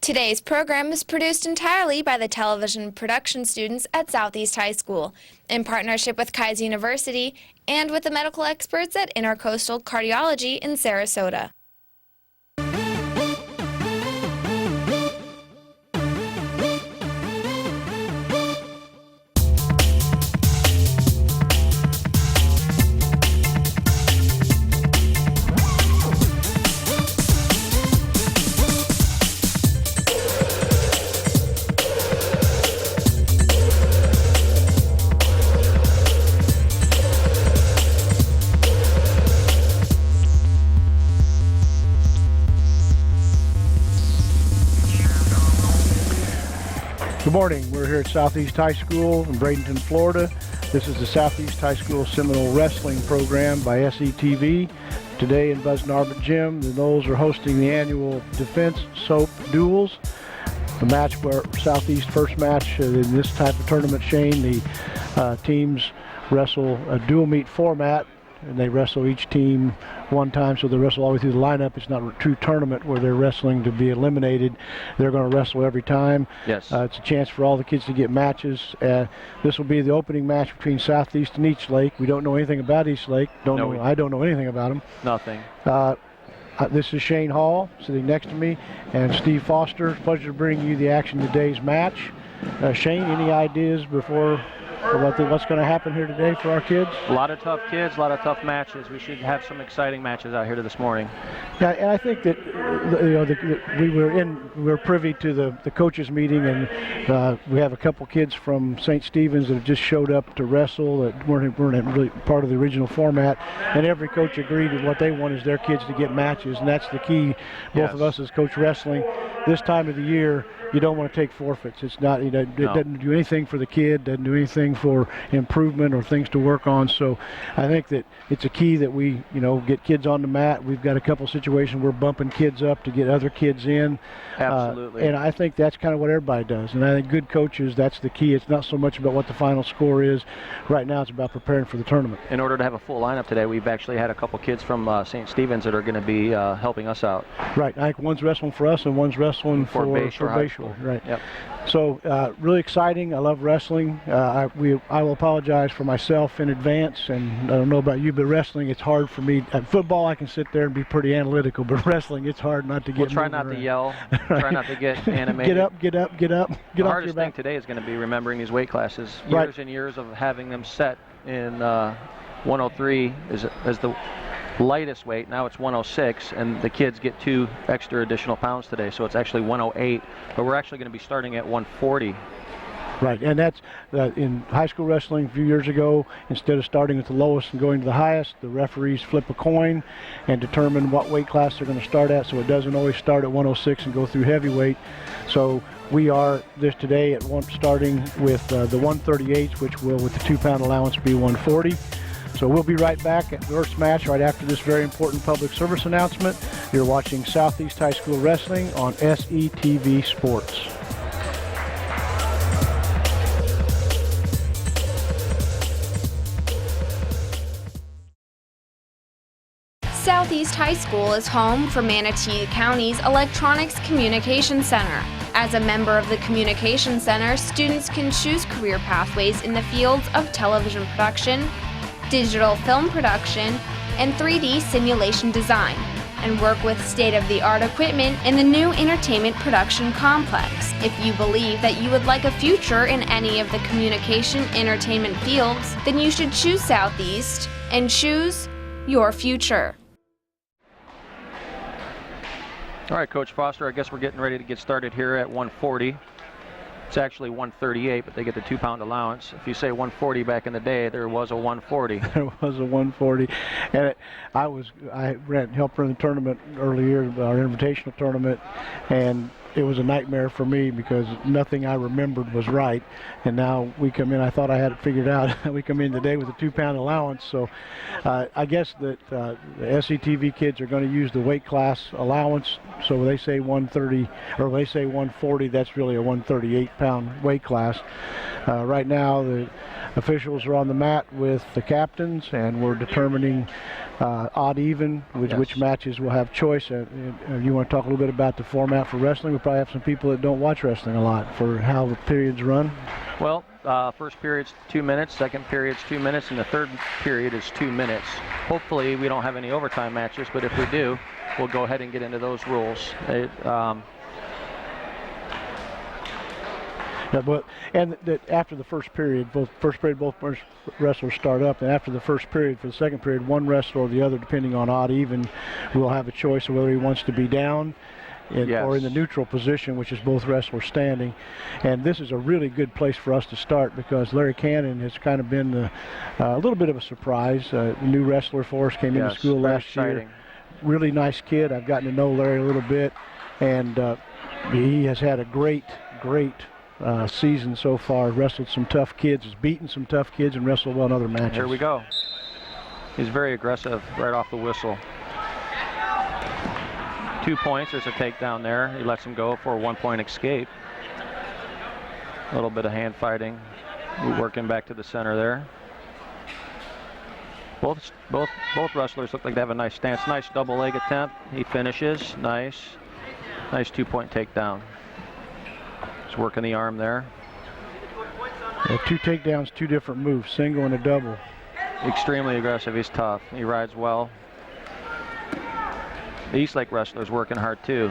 Today's program is produced entirely by the television production students at Southeast High School, in partnership with Kaiser University and with the medical experts at Intercoastal Cardiology in Sarasota. Good morning. We're here at Southeast High School in Bradenton, Florida. This is the Southeast High School Seminole Wrestling program by SETV. Today in Buzz Narbert Gym, the Noles are hosting the annual Defense Soap Duels. The match where Southeast first match in this type of tournament, Shane, the teams wrestle a dual meet format, and they wrestle each team one time, so they wrestle all the way through the lineup. It's not a true tournament where they're wrestling to be eliminated. They're going to wrestle every time. Yes. It's a chance for all the kids to get matches. This will be the opening match between Southeast and East Lake. We don't know anything about East Lake. I don't know anything about them. Nothing. This is Shane Hall sitting next to me, and Steve Foster. Pleasure to bring you the action of today's match. Shane, any ideas before about what's going to happen here today for our kids? A lot of tough kids, a lot of tough matches. We should have some exciting matches out here this morning. Yeah, and I think that we were privy to the coaches meeting, and we have a couple kids from St. Stephen's that have just showed up to wrestle that weren't really part of the original format, and every coach agreed that what they want is their kids to get matches, and that's the key. Both of us as coach wrestling, this time of the year, you don't want to take forfeits. It's not, it doesn't do anything for the kid, doesn't do anything for improvement or things to work on. So I think that it's a key that we, get kids on the mat. We've got a couple situations we're bumping kids up to get other kids in. Absolutely. And I think that's kind of what everybody does. And I think good coaches, that's the key. It's not so much about what the final score is. Right now it's about preparing for the tournament. In order to have a full lineup today, we've actually had a couple kids from St. Stephen's that are going to be helping us out. Right. I think one's wrestling for us and one's wrestling for Bayshore. Right. Yep. So really exciting. I love wrestling. I will apologize for myself in advance, and I don't know about you, but wrestling, it's hard for me. At football, I can sit there and be pretty analytical, but wrestling, it's hard not to get. We'll try not to yell. Try not to get animated. Get up. The hardest thing today is going to be remembering these weight classes. Years and years of having them set in 103 as the lightest weight. Now it's 106, and the kids get 2 extra additional pounds today, so it's actually 108, but we're actually going to be starting at 140. Right, and that's in high school wrestling a few years ago, instead of starting at the lowest and going to the highest, the referees flip a coin and determine what weight class they're going to start at, so it doesn't always start at 106 and go through heavyweight. So we are today at starting with the 138s, which will, with the 2-pound allowance, be 140. So we'll be right back at the first match right after this very important public service announcement. You're watching Southeast High School Wrestling on SETV Sports. Southeast High School is home for Manatee County's Electronics Communication Center. As a member of the Communication Center, students can choose career pathways in the fields of television production, digital film production, and 3D simulation design, and work with state-of-the-art equipment in the new entertainment production complex. If you believe that you would like a future in any of the communication entertainment fields, then you should choose Southeast and choose your future. All right, Coach Foster, I guess we're getting ready to get started here at 140. It's actually 138, but they get the 2-pound allowance. If you say 140 back in the day, there was a 140. There was a 140, and I helped run the tournament earlier, our invitational tournament, and it was a nightmare for me because nothing I remembered was right. And now we come in, I thought I had it figured out. We come in today with a 2-pound allowance. So I guess that the SETV kids are going to use the weight class allowance. So when they say 130 or when they say 140, that's really a 138-pound weight class. Right now the officials are on the mat with the captains, and we're determining odd even, which matches will have choice. You want to talk a little bit about the format for wrestling? We probably have some people that don't watch wrestling a lot for how the periods run. Well, first period's 2 minutes, second period's 2 minutes, and the third period is 2 minutes. Hopefully we don't have any overtime matches, but if we do, we'll go ahead and get into those rules. After the first period, both wrestlers start up, and after the first period, for the second period, one wrestler or the other, depending on odd even, will have a choice of whether he wants to be down or in the neutral position, which is both wrestlers standing. And this is a really good place for us to start because Larry Canon has kind of been a little bit of a surprise. A new wrestler for us, came into school last year. Really nice kid. I've gotten to know Larry a little bit, and he has had a great season so far. Wrestled some tough kids, has beaten some tough kids, and wrestled well in other matches. Here we go. He's very aggressive right off the whistle. 2 points. There's a takedown there. He lets him go for a 1 point escape. A little bit of hand fighting. We're working back to the center there. Both wrestlers look like they have a nice stance. Nice double leg attempt. He finishes. Nice 2 point takedown. He's working the arm there. Yeah, 2 takedowns, 2 different moves, single and a double. Extremely aggressive. He's tough. He rides well. The Eastlake wrestler's working hard too.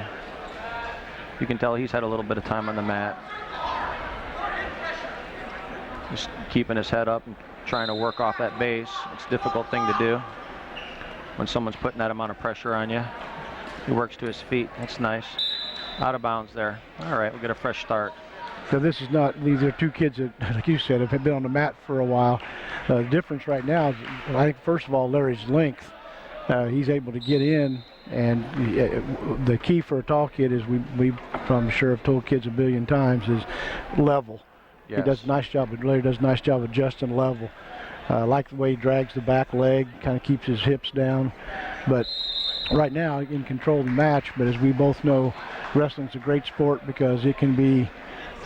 You can tell he's had a little bit of time on the mat. Just keeping his head up and trying to work off that base. It's a difficult thing to do when someone's putting that amount of pressure on you. He works to his feet. That's nice. Out of bounds there. All right, we'll get a fresh start. So this is not, these are 2 kids that, like you said, have been on the mat for a while. The difference right now is, I think, first of all, Larry's length. He's able to get in, and the key for a tall kid is, I'm sure have told kids a billion times, is level. Yes. Larry does a nice job of adjusting level. I like the way he drags the back leg, kind of keeps his hips down. But right now, in control of the match, but as we both know, wrestling's a great sport because it can be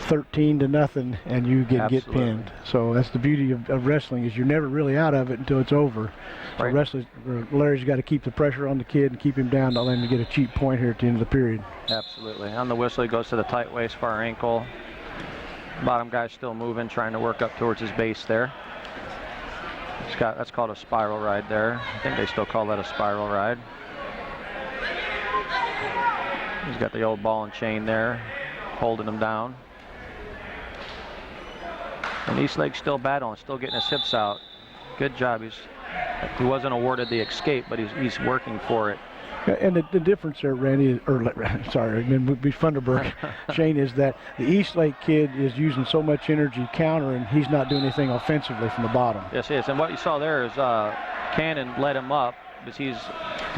13-0 and you get pinned. So that's the beauty of wrestling, is you're never really out of it until it's over. Right. So Larry's got to keep the pressure on the kid and keep him down, not let him get a cheap point here at the end of the period. Absolutely. On the whistle, he goes to the tight waist, far ankle. Bottom guy's still moving, trying to work up towards his base there. That's called a spiral ride there. I think they still call that a spiral ride. He's got the old ball and chain there, holding him down. And Eastlake's still battling, still getting his hips out. Good job. He wasn't awarded the escape, but he's working for it. And the difference there, Randy, Funderburg, Shane, is that the Eastlake kid is using so much energy countering, he's not doing anything offensively from the bottom. Yes, he is. And what you saw there is Canon let him up, because he's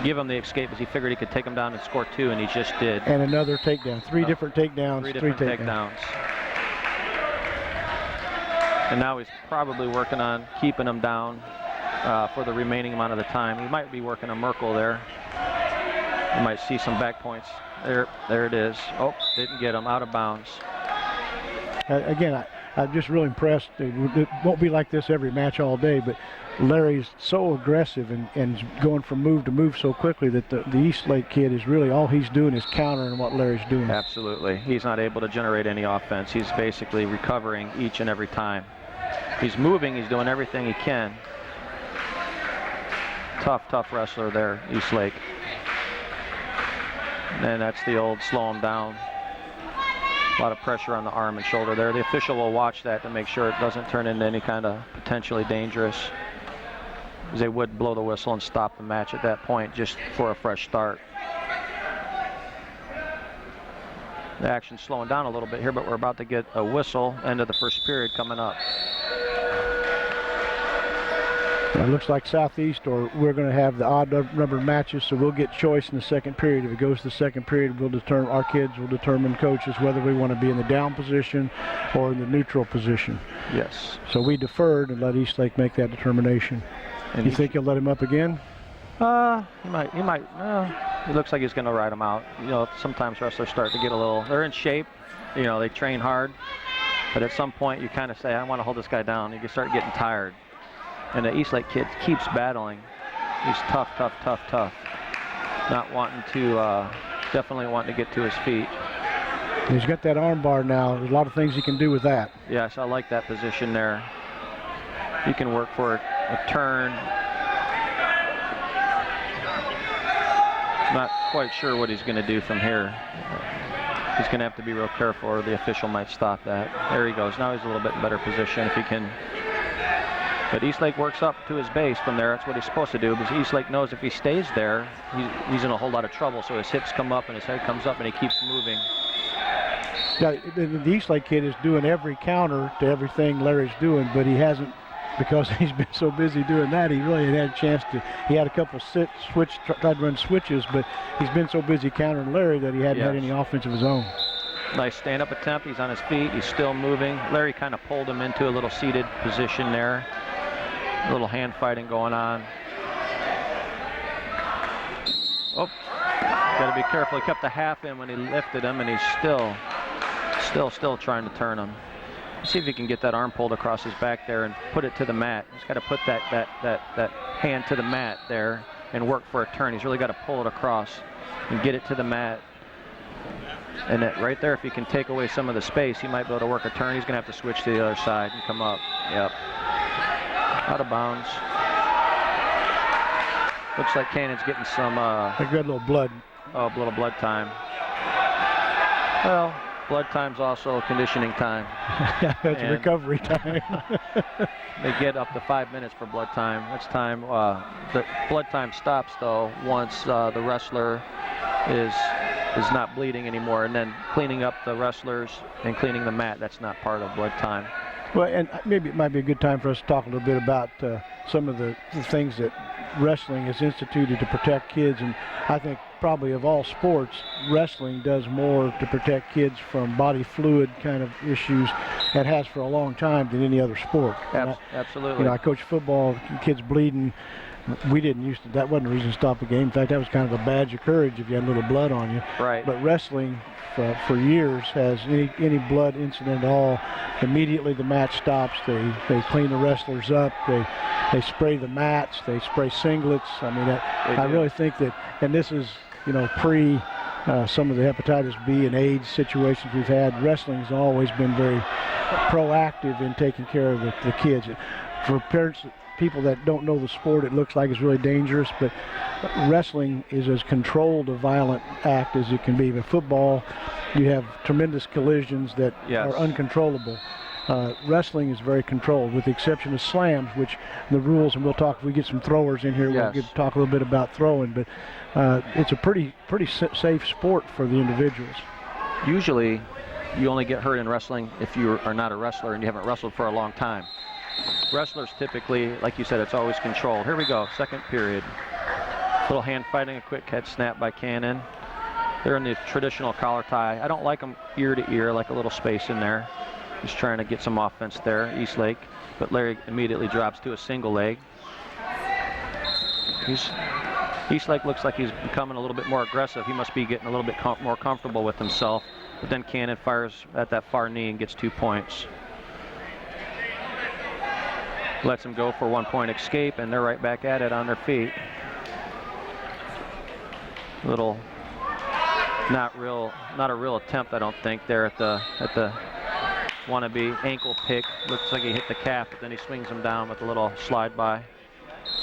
give him the escape, because he figured he could take him down and score 2, and he just did. And another takedown. 3 different takedowns. 3 different takedowns. And now he's probably working on keeping him down for the remaining amount of the time. He might be working a Merkle there. You might see some back points. There it is. Oh, didn't get him. Out of bounds. Again, I'm just really impressed. It won't be like this every match all day, but Larry's so aggressive and going from move to move so quickly that the Eastlake kid is really, all he's doing is countering what Larry's doing. Absolutely. He's not able to generate any offense. He's basically recovering each and every time. He's moving. He's doing everything he can. Tough wrestler there, Eastlake. And that's the old slow him down. A lot of pressure on the arm and shoulder there. The official will watch that to make sure it doesn't turn into any kind of potentially dangerous, because they would blow the whistle and stop the match at that point just for a fresh start. The action's slowing down a little bit here, but we're about to get a whistle. End of the first period coming up. It looks like Southeast, or we're going to have the odd number of matches, so we'll get choice in the second period. If it goes to the second period, our kids will determine, coaches, whether we want to be in the down position or in the neutral position. Yes. So we deferred and let Eastlake make that determination. And you think you'll let him up again? He might. It looks like he's going to ride him out. You know, sometimes wrestlers start to get a little, they're in shape. You know, they train hard. But at some point, you kind of say, I want to hold this guy down. You can start getting tired. And the Eastlake kid keeps battling. He's tough. Not wanting to, definitely wanting to get to his feet. He's got that arm bar now. There's a lot of things he can do with that. Yes, I like that position there. He can work for a turn. Not quite sure what he's going to do from here. He's going to have to be real careful or the official might stop that. There he goes. Now he's a little bit in better position if he can. But Eastlake works up to his base from there. That's what he's supposed to do, because Eastlake knows if he stays there, he's in a whole lot of trouble. So his hips come up and his head comes up and he keeps moving. Now, the Eastlake kid is doing every counter to everything Larry's doing, but he hasn't, because he's been so busy doing that, he really had a chance to. He had a couple of tried to run switches, but he's been so busy countering Larry that he hadn't had any offense of his own. Nice stand-up attempt. He's on his feet. He's still moving. Larry kind of pulled him into a little seated position there. A little hand fighting going on. Oh, got to be careful. He kept the half in when he lifted him, and he's still trying to turn him. See if he can get that arm pulled across his back there and put it to the mat. He's got to put that hand to the mat there and work for a turn. He's really got to pull it across and get it to the mat. And that right there, if he can take away some of the space, he might be able to work a turn. He's going to have to switch to the other side and come up. Yep. Out of bounds. Looks like Cannon's getting some... a good little blood. Oh, a little blood time. Well, blood time's also conditioning time. That's recovery time. They get up to 5 minutes for blood time. That's time. The blood time stops, though, once the wrestler is not bleeding anymore, and then cleaning up the wrestlers and cleaning the mat, that's not part of blood time. Well, and maybe it might be a good time for us to talk a little bit about some of the things that wrestling has instituted to protect kids. And I think probably of all sports, wrestling does more to protect kids from body fluid kind of issues and has for a long time than any other sport. Absolutely. I coach football, kids bleeding. We didn't used to, that wasn't a reason to stop a game. In fact, that was kind of a badge of courage if you had a little blood on you. Right. But wrestling for years has any blood incident at all, immediately the match stops. They clean the wrestlers up. They spray the mats. They spray singlets. I mean, I really think that, and this is, pre some of the hepatitis B and AIDS situations we've had, wrestling has always been very proactive in taking care of the kids. For parents, people that don't know the sport, it looks like it's really dangerous, but wrestling is as controlled a violent act as it can be. But football, you have tremendous collisions that are uncontrollable. Wrestling is very controlled, with the exception of slams, which the rules, and we'll talk, if we get some throwers in here, we'll talk a little bit about throwing, but it's a pretty safe sport for the individuals. Usually, You only get hurt in wrestling if you are not a wrestler and you haven't wrestled for a long time. Wrestlers typically, like you said, it's always controlled. Here we go, second period. Little hand fighting, a quick head snap by Canon. They're in the traditional collar tie. I don't like them ear to ear, like a little space in there. Just trying to get some offense there, Eastlake. But Larry immediately drops to a single leg. Eastlake looks like he's becoming a little bit more aggressive. He must be getting a little bit more comfortable with himself. But then Canon fires at that far knee and gets 2 points. Lets him go for 1 point escape, and they're right back at it on their feet. Little, not a real attempt, I don't think, there at the wannabe ankle pick. Looks like he hit the calf, but then he swings him down with a little slide by.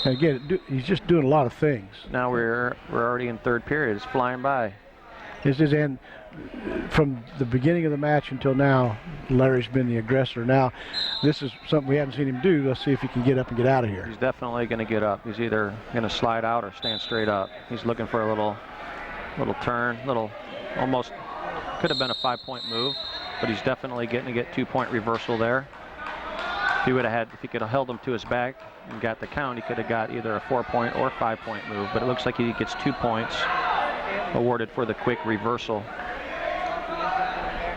Again, he's just doing a lot of things. Now we're already in third period. It's flying by. And from the beginning of the match until now, Larry's been the aggressor. Now, this is something we haven't seen him do. Let's see if he can get up and get out of here. He's definitely going to get up. He's either going to slide out or stand straight up. He's looking for a little turn, almost could have been a 5-point move, but he's definitely getting to get 2 point reversal there. If he could have held him to his back and got the count, he could have got either a 4 point or 5 point move, but it looks like he gets 2 points awarded for the quick reversal.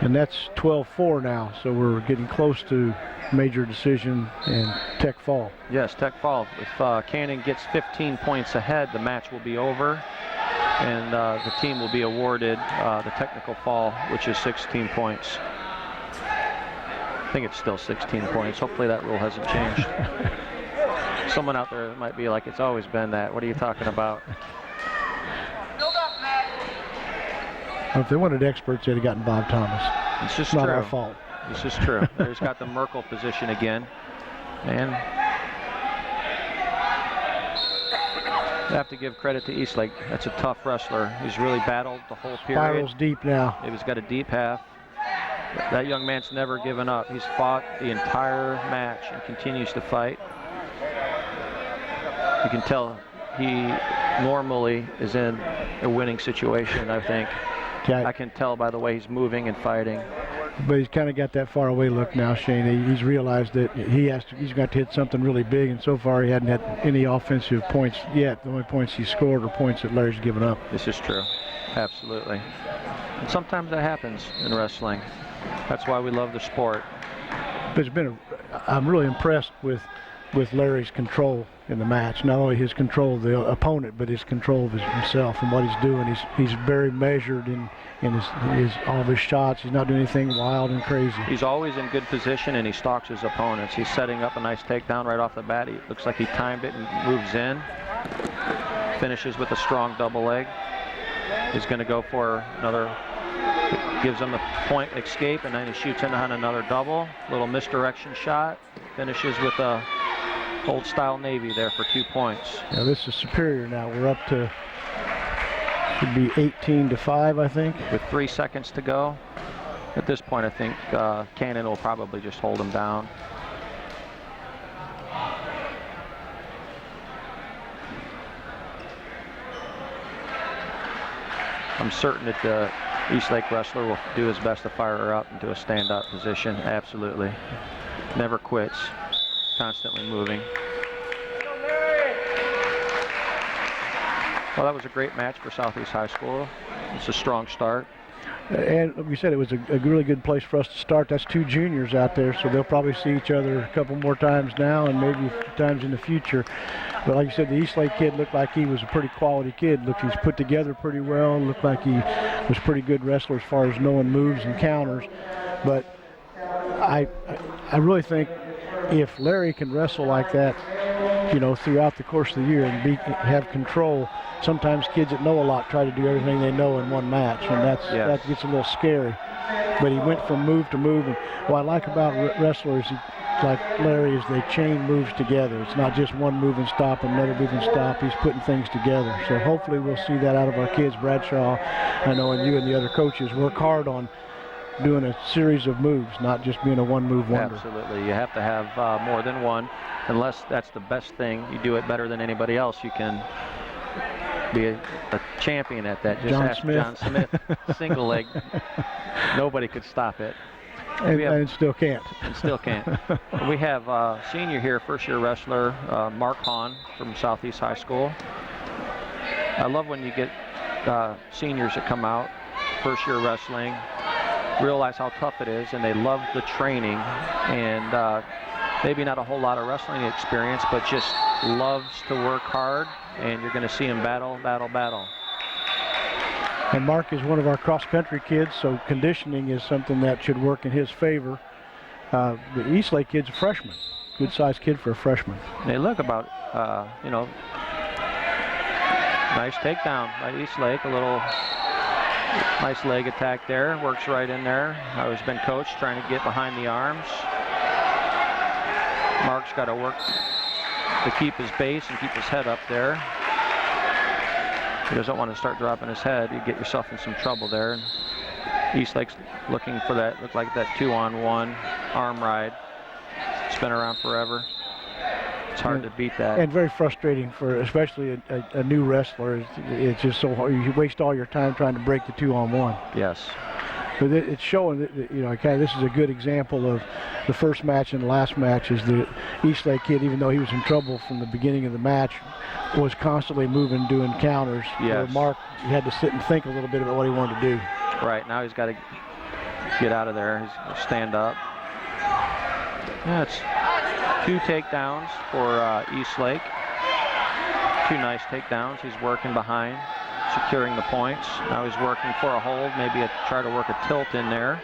And that's 12-4 now, so we're getting close to major decision and Tech fall. Yes, Tech fall. If Canon gets 15 points ahead, the match will be over, and the team will be awarded the technical fall, which is 16 points. I think it's still 16 points. Hopefully that rule hasn't changed. Someone out there might be like, it's always been that. What are you talking about? Well, if they wanted experts, they'd have gotten Bob Thomas. It's just not true. our fault. This is true. There's got the Merkel position again. And I have to give credit to Eastlake. That's a tough wrestler. He's really battled the whole period. Spirals deep now. He's got a deep half. That young man's never given up. He's fought the entire match and continues to fight. You can tell he normally is in a winning situation, I think. Yeah. I can tell by the way he's moving and fighting. But he's kind of got that far away look now, Shane. He's realized that he's got to hit something really big, and so far he hadn't had any offensive points yet. The only points he scored are points that Larry's given up. This is true. Absolutely. And sometimes that happens in wrestling. That's why we love the sport. But I'm really impressed with Larry's control in the match. Not only his control of the opponent, but his control of himself and what he's doing. He's very measured in all of his shots. He's not doing anything wild and crazy. He's always in good position, and he stalks his opponents. He's setting up a nice takedown right off the bat. He looks like he timed it and moves in. Finishes with a strong double leg. He's going to go for another. Gives him a point escape, and then he shoots in on another double. Little misdirection shot. Finishes with a old style Navy there for 2 points. Now this is superior now. We're up to, should be 18-5, I think. With 3 seconds to go. At this point, I think Canon will probably just hold him down. I'm certain that the Eastlake wrestler will do his best to fire her up into a stand-up position. Absolutely. Never quits. Constantly moving. Well, that was a great match for Southeast High School. It's a strong start. And like we said, it was a really good place for us to start. That's 2 juniors out there, so they'll probably see each other a couple more times now and maybe times in the future. But like you said, the Eastlake kid looked like he was a pretty quality kid. Looked, he's put together pretty well. Looked like he was a pretty good wrestler as far as knowing moves and counters. But I really think if Larry can wrestle like that, you know, throughout the course of the year and have control, sometimes kids that know a lot try to do everything they know in one match, and that gets a little scary. But he went from move to move, and what I like about wrestlers like Larry is they chain moves together. It's not just one move and stop, another move and stop. He's putting things together. So hopefully we'll see that out of our kids. Bradshaw, I know, and you and the other coaches work hard on doing a series of moves, not just being a one-move wonder. Absolutely. You have to have more than one. Unless that's the best thing, you do it better than anybody else, you can be a champion at that. Just ask John Smith. Single leg. Nobody could stop it. And still can't. And still can't. We have a senior here, first-year wrestler, Mark Hahn from Southeast High School. I love when you get seniors that come out, first-year wrestling, realize how tough it is, and they love the training, and maybe not a whole lot of wrestling experience, but just loves to work hard, and you're going to see him battle. And Mark is one of our cross-country kids, so conditioning is something that should work in his favor. The Eastlake kid's a freshman, good-sized kid for a freshman. They look about, nice takedown by Eastlake, a little nice leg attack there, works right in there. How he's been coached, trying to get behind the arms. Mark's got to work to keep his base and keep his head up there. He doesn't want to start dropping his head. You get yourself in some trouble there. And Eastlake's looking for that, look like that 2-on-1 arm ride. Spin around forever. It's hard to beat that. And very frustrating for especially a new wrestler. It's just so hard. You waste all your time trying to break the 2-on-1. Yes. But it's showing that, you know, okay, this is a good example of the first match and the last match is the Eastlake kid, even though he was in trouble from the beginning of the match, was constantly moving, doing counters. Yes. Mark, he had to sit and think a little bit about what he wanted to do. Right, now he's got to get out of there. He's stand up. Yeah, it's 2 takedowns for Eastlake. 2 nice takedowns. He's working behind, securing the points. Now he's working for a hold, maybe try to work a tilt in there.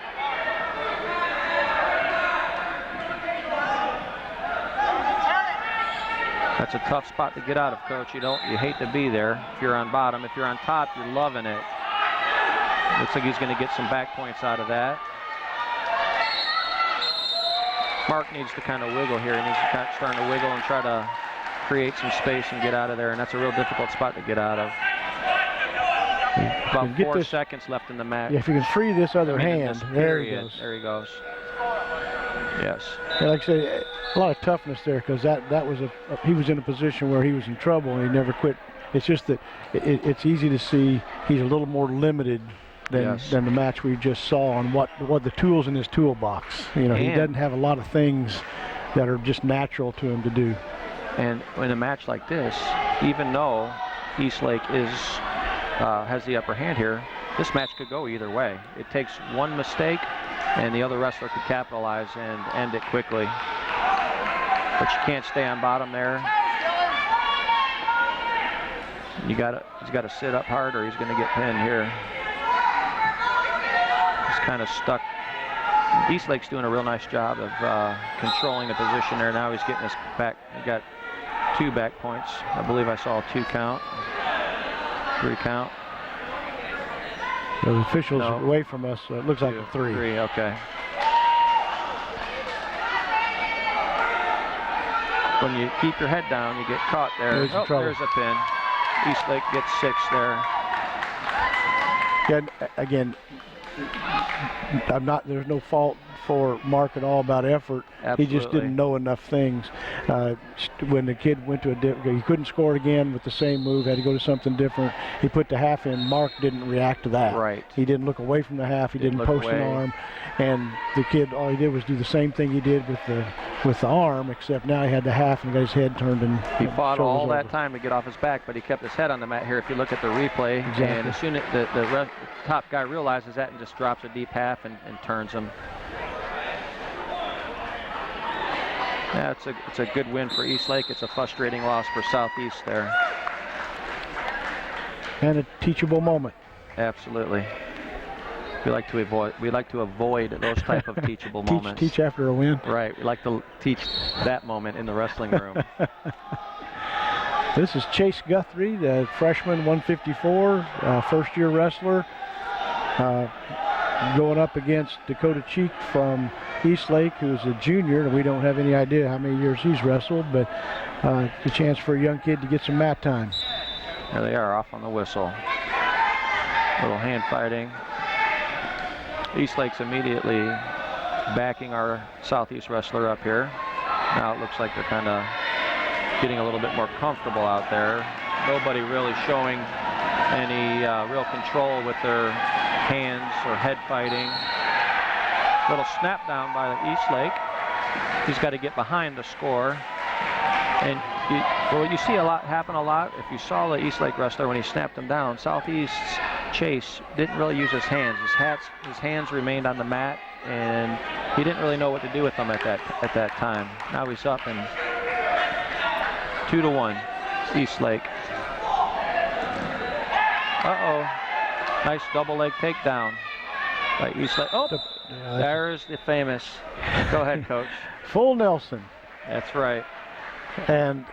That's a tough spot to get out of, Coach. You hate to be there if you're on bottom. If you're on top, you're loving it. Looks like he's going to get some back points out of that. Mark needs to kind of wiggle here. He needs to start starting to wiggle and try to create some space and get out of there, and that's a real difficult spot to get out of. About 4 seconds left in the match. Yeah, if you can free this other hand, there he goes. There he goes. Yes. Yeah, like I say, a lot of toughness there, because that was he was in a position where he was in trouble and he never quit. It's just that it's easy to see he's a little more limited than the match we just saw on what the tools in his toolbox. You know, he doesn't have a lot of things that are just natural to him to do. And in a match like this, even though Eastlake has the upper hand here, this match could go either way. It takes one mistake and the other wrestler could capitalize and end it quickly. But you can't stay on bottom there. He's got to sit up hard or he's going to get pinned here. He's kind of stuck. Eastlake's doing a real nice job of controlling the position there. Now he's getting his back. He got 2 back points. I believe I saw a 2 count, 3 count. The officials are away from us, so it looks like a 3. 3, okay. When you keep your head down, you get caught there. There's a pin. Eastlake gets 6 there. Again, there's no fault for Mark at all about effort. Absolutely. He just didn't know enough things. When the kid went to he couldn't score again with the same move, had to go to something different. He put the half in. Mark didn't react to that. Right. He didn't look away from the half. He didn't post an arm. And the kid, all he did was do the same thing he did with the arm, except now he had the half and got his head turned and he fought all that time to get off his back, but he kept his head on the mat here. If you look at the replay, exactly. And as soon as the top guy realizes that and just drops a deep half and turns him. Yeah, it's a good win for Eastlake. It's a frustrating loss for Southeast there. And a teachable moment. Absolutely. We like to avoid those type of teachable moments. Teach after a win. Right. We like to teach that moment in the wrestling room. This is Chase Guthrie, the freshman, 154, first-year wrestler, going up against Dakota Cheek from Eastlake, who's a junior, and we don't have any idea how many years he's wrestled, but it's a chance for a young kid to get some mat time. There they are, off on the whistle. Little hand fighting. Eastlake's immediately backing our Southeast wrestler up here. Now it looks like they're kind of getting a little bit more comfortable out there. Nobody really showing any real control with their hands or head fighting. Little snap down by Eastlake. He's got to get behind the score. And you see happen a lot. If you saw the Eastlake wrestler when he snapped him down, Southeast's Chase didn't really use his hands. His hands remained on the mat, and he didn't really know what to do with them at that time. Now he's up and 2-1, Eastlake. Nice double leg takedown by Eastlake. Oh, there's the famous. Go ahead, Coach. Full Nelson. That's right. And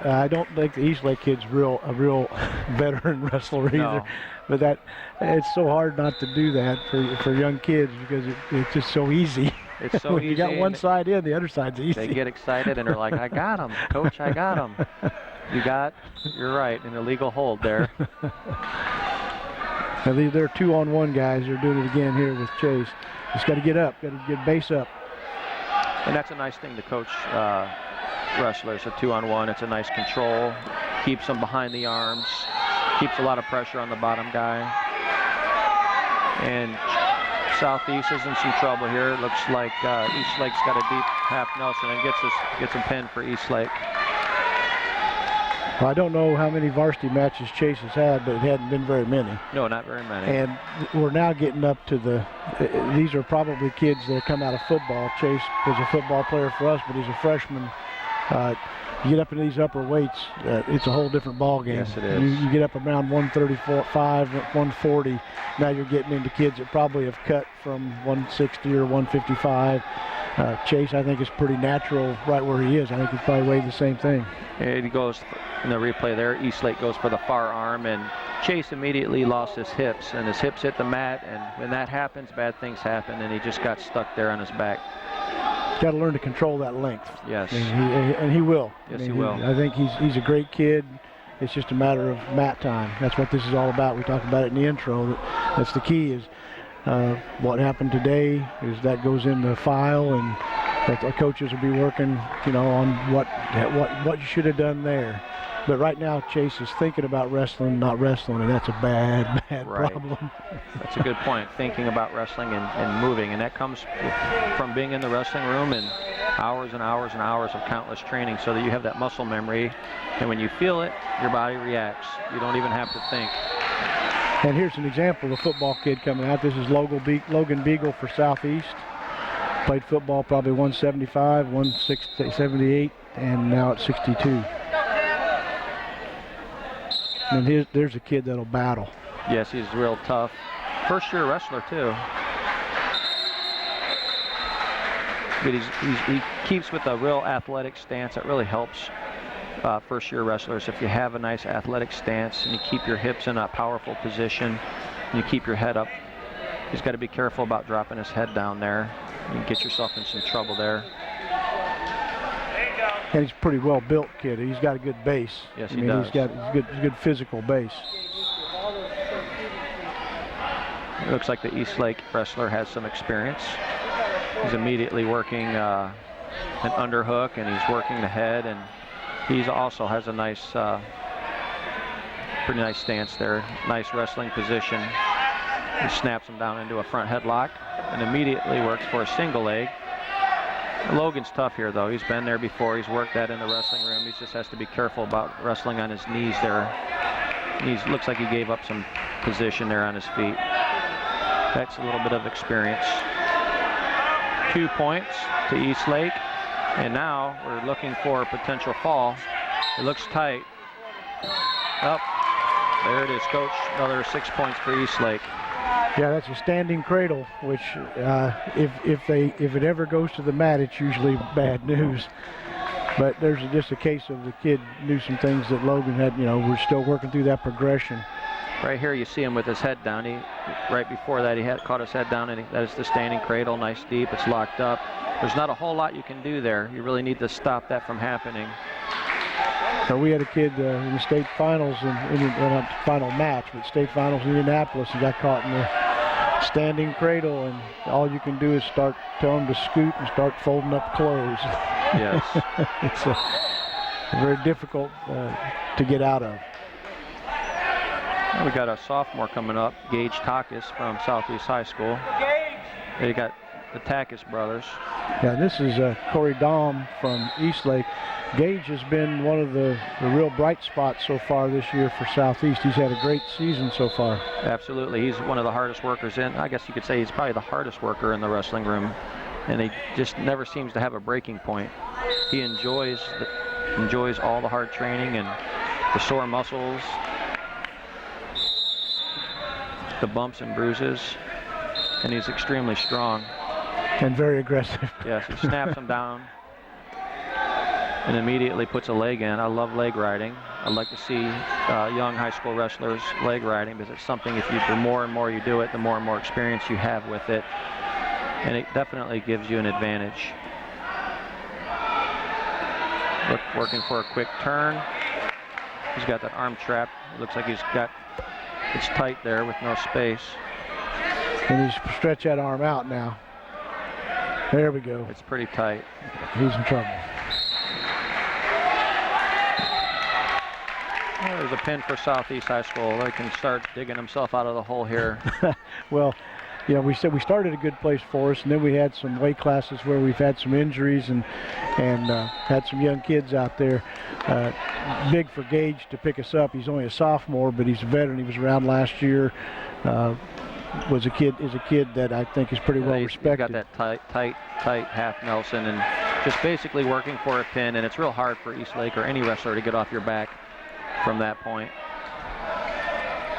I don't think the Eastlake kid's a real veteran wrestler either. No. But it's so hard not to do that for young kids because it's just so easy. It's so when easy. You got one side in, the other side's easy. They get excited and they're like, I got him, Coach, I got him. You're right, an illegal hold there. Now they're 2-on-1 guys. They're doing it again here with Chase. Just got to get up, got to get base up. And that's a nice thing to coach wrestlers, a 2-on-1. It's a nice control, keeps them behind the arms, keeps a lot of pressure on the bottom guy. And Southeast is in some trouble here. It looks like Eastlake's got a deep half Nelson and gets him pinned for Eastlake. Well, I don't know how many varsity matches Chase has had, but it hadn't been very many. No, not very many. And we're now getting up to these are probably kids that come out of football. Chase was a football player for us, but he's a freshman. You get up into these upper weights, it's a whole different ball game. Yes, it is. You get up around 135, 140. Now you're getting into kids that probably have cut from 160 or 155. Chase, I think, is pretty natural right where he is. I think he probably weighed the same thing. And he goes in the replay there. Eastlake goes for the far arm, and Chase immediately lost his hips, and his hips hit the mat. And when that happens, bad things happen, and he just got stuck there on his back. Got to learn to control that length. Yes. And he will. Yes, he will. I think he's a great kid. It's just a matter of mat time. That's what this is all about. We talked about it in the intro. That's the key is what happened today is that goes in the file, and that the coaches will be working, on what you should have done there. But right now, Chase is thinking about wrestling, not wrestling, and that's a bad problem. That's a good point. Thinking about wrestling and moving, and that comes from being in the wrestling room and hours and hours and hours of countless training, so that you have that muscle memory, and when you feel it, your body reacts. You don't even have to think. And here's an example of a football kid coming out. This is Logan Beagle for Southeast. Played football probably 175, 178, and now at 62. And there's a kid that'll battle. Yes, he's real tough. First-year wrestler, too. But he keeps with a real athletic stance. That really helps first-year wrestlers. If you have a nice athletic stance and you keep your hips in a powerful position, and you keep your head up, he's got to be careful about dropping his head down there. You can get yourself in some trouble there. And he's a pretty well-built kid. He's got a good base. Yes, he does. He's got a good physical base. It looks like the Eastlake wrestler has some experience. He's immediately working an underhook, and he's working the head, and he also has a nice, pretty nice stance there. Nice wrestling position. He snaps him down into a front headlock and immediately works for a single leg. Logan's tough here, though. He's been there before. He's worked that in the wrestling room. He just has to be careful about wrestling on his knees there. Looks like he gave up some position there on his feet. That's a little bit of experience. 2 points to Eastlake. And now we're looking for a potential fall. It looks tight. Oh, there it is, Coach. Another 6 points for Eastlake. Yeah, that's a standing cradle, which if it ever goes to the mat, it's usually bad news. But there's just a case of the kid knew some things that Logan had. We're still working through that progression. Right here, you see him with his head down. Right before that, he had caught his head down, and that is the standing cradle. Nice deep. It's locked up. There's not a whole lot you can do there. You really need to stop that from happening. So we had a kid in the state finals, not final match, but state finals in Indianapolis, and got caught in the standing cradle, and all you can do is tell him to scoot and start folding up clothes. Yes. It's very difficult to get out of. We got a sophomore coming up, Gage Takis from Southeast High School. They got the Takis brothers. Yeah, this is Corey Dahm from Eastlake. Gage has been one of the real bright spots so far this year for Southeast. He's had a great season so far. Absolutely. He's one of the hardest workers in. I guess you could say he's probably the hardest worker in the wrestling room. And he just never seems to have a breaking point. He enjoys all the hard training and the sore muscles, the bumps and bruises, and he's extremely strong. And very aggressive. Yes, he snaps him down and immediately puts a leg in. I love leg riding. I'd like to see young high school wrestlers leg riding, because it's something, the more and more you do it, the more and more experience you have with it. And it definitely gives you an advantage. Working for a quick turn. He's got that arm trap. It looks like it's tight there with no space. And he's stretch that arm out now. There we go. It's pretty tight. He's in trouble. Well, there's a pin for Southeast High School. They can start digging himself out of the hole here. Well, we said we started a good place for us, and then we had some weight classes where we've had some injuries and had some young kids out there. Big for Gage to pick us up. He's only a sophomore, but he's a veteran. He was around last year. Is a kid that I think is pretty well respected. He's got that tight half Nelson, and just basically working for a pin. And it's real hard for Eastlake or any wrestler to get off your back from that point.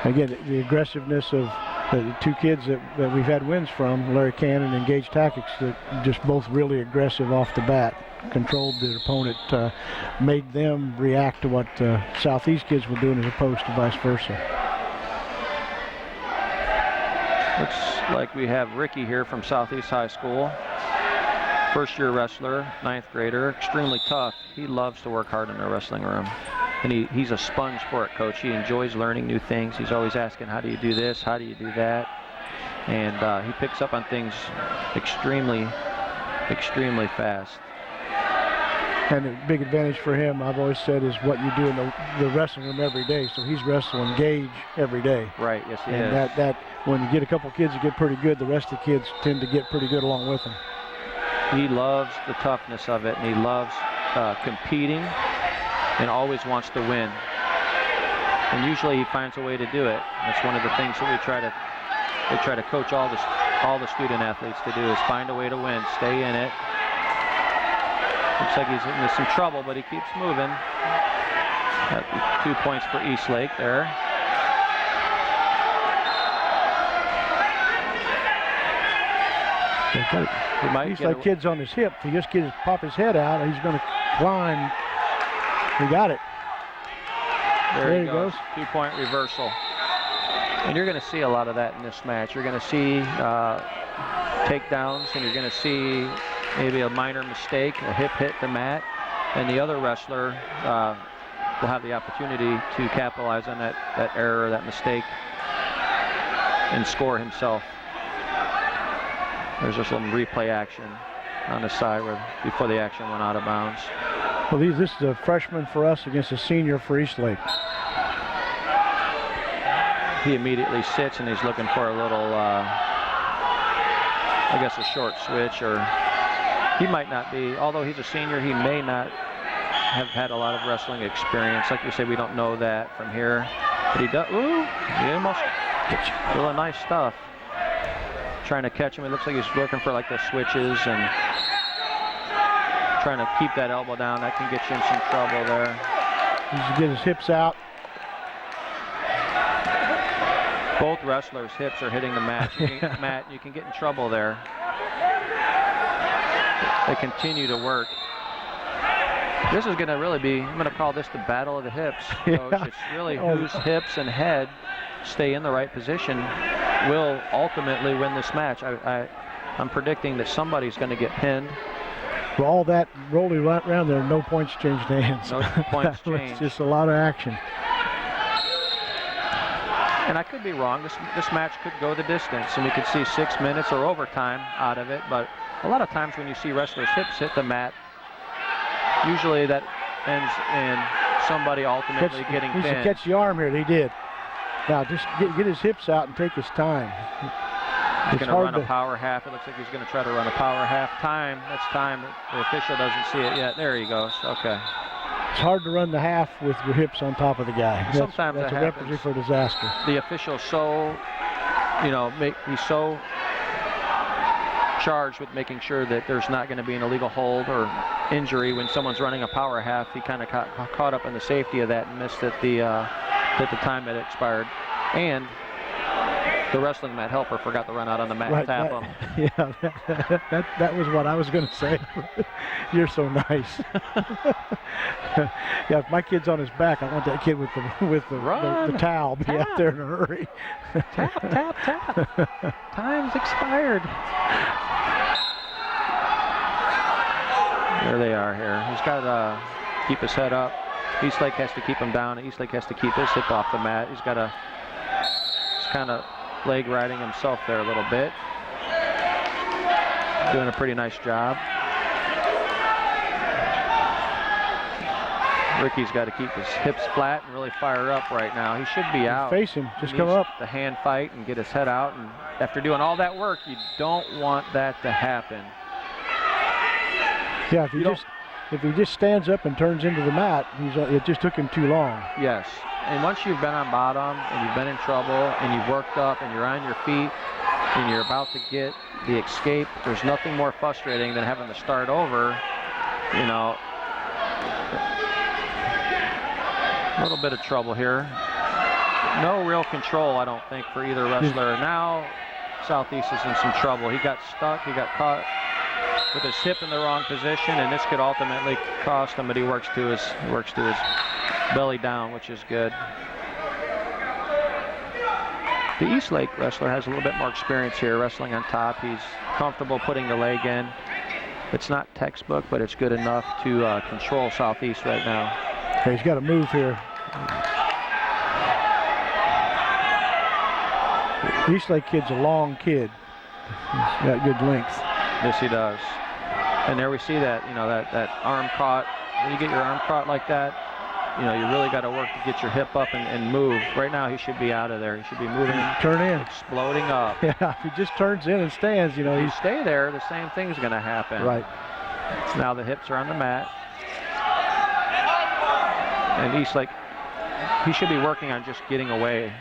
Again, the aggressiveness of the two kids that we've had wins from, Larry Canon and Gage Takis, that just both really aggressive off the bat, controlled the opponent, made them react to what Southeast kids were doing as opposed to vice versa. Looks like we have Ricky here from Southeast High School. First-year wrestler, 9th grader, extremely tough. He loves to work hard in the wrestling room. And he's a sponge for it, Coach. He enjoys learning new things. He's always asking, how do you do this? How do you do that? And he picks up on things extremely, extremely fast. And the big advantage for him, I've always said, is what you do in the wrestling room every day. So he's wrestling Gage every day. Right, yes he is. And that when you get a couple kids that get pretty good, the rest of the kids tend to get pretty good along with him. He loves the toughness of it, and he loves competing and always wants to win. And usually he finds a way to do it. That's one of the things that we try to coach all the student athletes to do, is find a way to win, stay in it. Looks like he's into some trouble, but he keeps moving. Got 2 points for Eastlake there. Eastlake kid's on his hip. If he just pop his head out, he's going to climb. He got it. There he goes. 2-point reversal. And you're going to see a lot of that in this match. You're going to see takedowns, and you're going to see maybe a minor mistake, a hip hit the mat, and the other wrestler will have the opportunity to capitalize on that error, that mistake, and score himself. There's just some replay action on the side before the action went out of bounds. Well, this is a freshman for us against a senior for Eastlake. He immediately sits, and he's looking for a little, I guess, a short switch, or he might not be, although he's a senior, he may not have had a lot of wrestling experience. Like we say, we don't know that from here. But he does, ooh, he almost, really nice stuff. Trying to catch him. It looks like he's looking for like the switches and trying to keep that elbow down. That can get you in some trouble there. He's to get his hips out. Both wrestlers' hips are hitting the mat. You can get in trouble there. They continue to work. This is going to really be, I'm going to call this the battle of the hips, Coach. Yeah. It's really whose hips and head stay in the right position will ultimately win this match. I'm predicting that somebody's going to get pinned. For all that rolling around there, no points changed hands. No points changed. It's just a lot of action. And I could be wrong. This match could go the distance, and we could see 6 minutes or overtime out of it. But a lot of times when you see wrestlers' hips hit the mat, usually that ends in somebody ultimately getting pinned. He should catch the arm here. He did. Now just get his hips out and take his time. He's going to run a power half. It looks like he's going to try to run a power half. Time. That's time. The official doesn't see it yet. There he goes. Okay. It's hard to run the half with your hips on top of the guy. Sometimes that's a recipe for disaster. The official's so, he's so charged with making sure that there's not going to be an illegal hold or injury when someone's running a power half. He kind of caught up in the safety of that and missed at the time that expired. And the wrestling mat helper forgot to run out on the mat and tap him. Yeah, that was what I was going to say. You're so nice. Yeah, if my kid's on his back, I want that kid with the towel be out there in a hurry. Tap. Time's expired. There they are here. He's got to keep his head up. Eastlake has to keep him down. Eastlake has to keep his hip off the mat. He's kind of leg riding himself there a little bit. Doing a pretty nice job. Ricky's got to keep his hips flat and really fire up right now. He should be out. Face him. Just come up. The hand fight and get his head out. And after doing all that work, you don't want that to happen. Yeah, if he just stands up and turns into the mat, it just took him too long. Yes. And once you've been on bottom and you've been in trouble and you've worked up and you're on your feet and you're about to get the escape, there's nothing more frustrating than having to start over. A little bit of trouble here. no real control, I don't think, for either wrestler. Now Southeast is in some trouble. He got stuck. He got caught with his hip in the wrong position, and this could ultimately cost him. But he works to his belly down, which is good. The Eastlake wrestler has a little bit more experience here, wrestling on top. He's comfortable putting the leg in. It's not textbook, but it's good enough to control Southeast right now. Okay, he's got to move here. The Eastlake kid's a long kid. He's got good length. Yes, he does. And there we see that, you know, that arm caught. When you get your arm caught like that, you know, you really got to work to get your hip up and move. Right now, he should be out of there. He should be moving. Turn in. Exploding up. Yeah, if he just turns in and stands, you know. If you stay there, the same thing's going to happen. Right. So now the hips are on the mat. And Eastlake, he should be working on just getting away.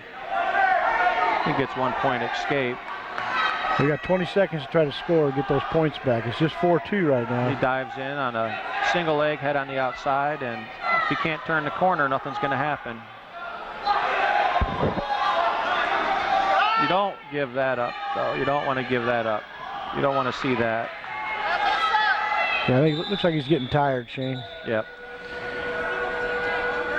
He gets 1 point escape. We got 20 seconds to try to score, get those points back. It's just 4-2 right now. He dives in on a single leg, head on the outside, and if he can't turn the corner, nothing's going to happen. You don't give that up, though. You don't want to give that up. You don't want to see that. Yeah, I think it looks like he's getting tired, Shane. Yep.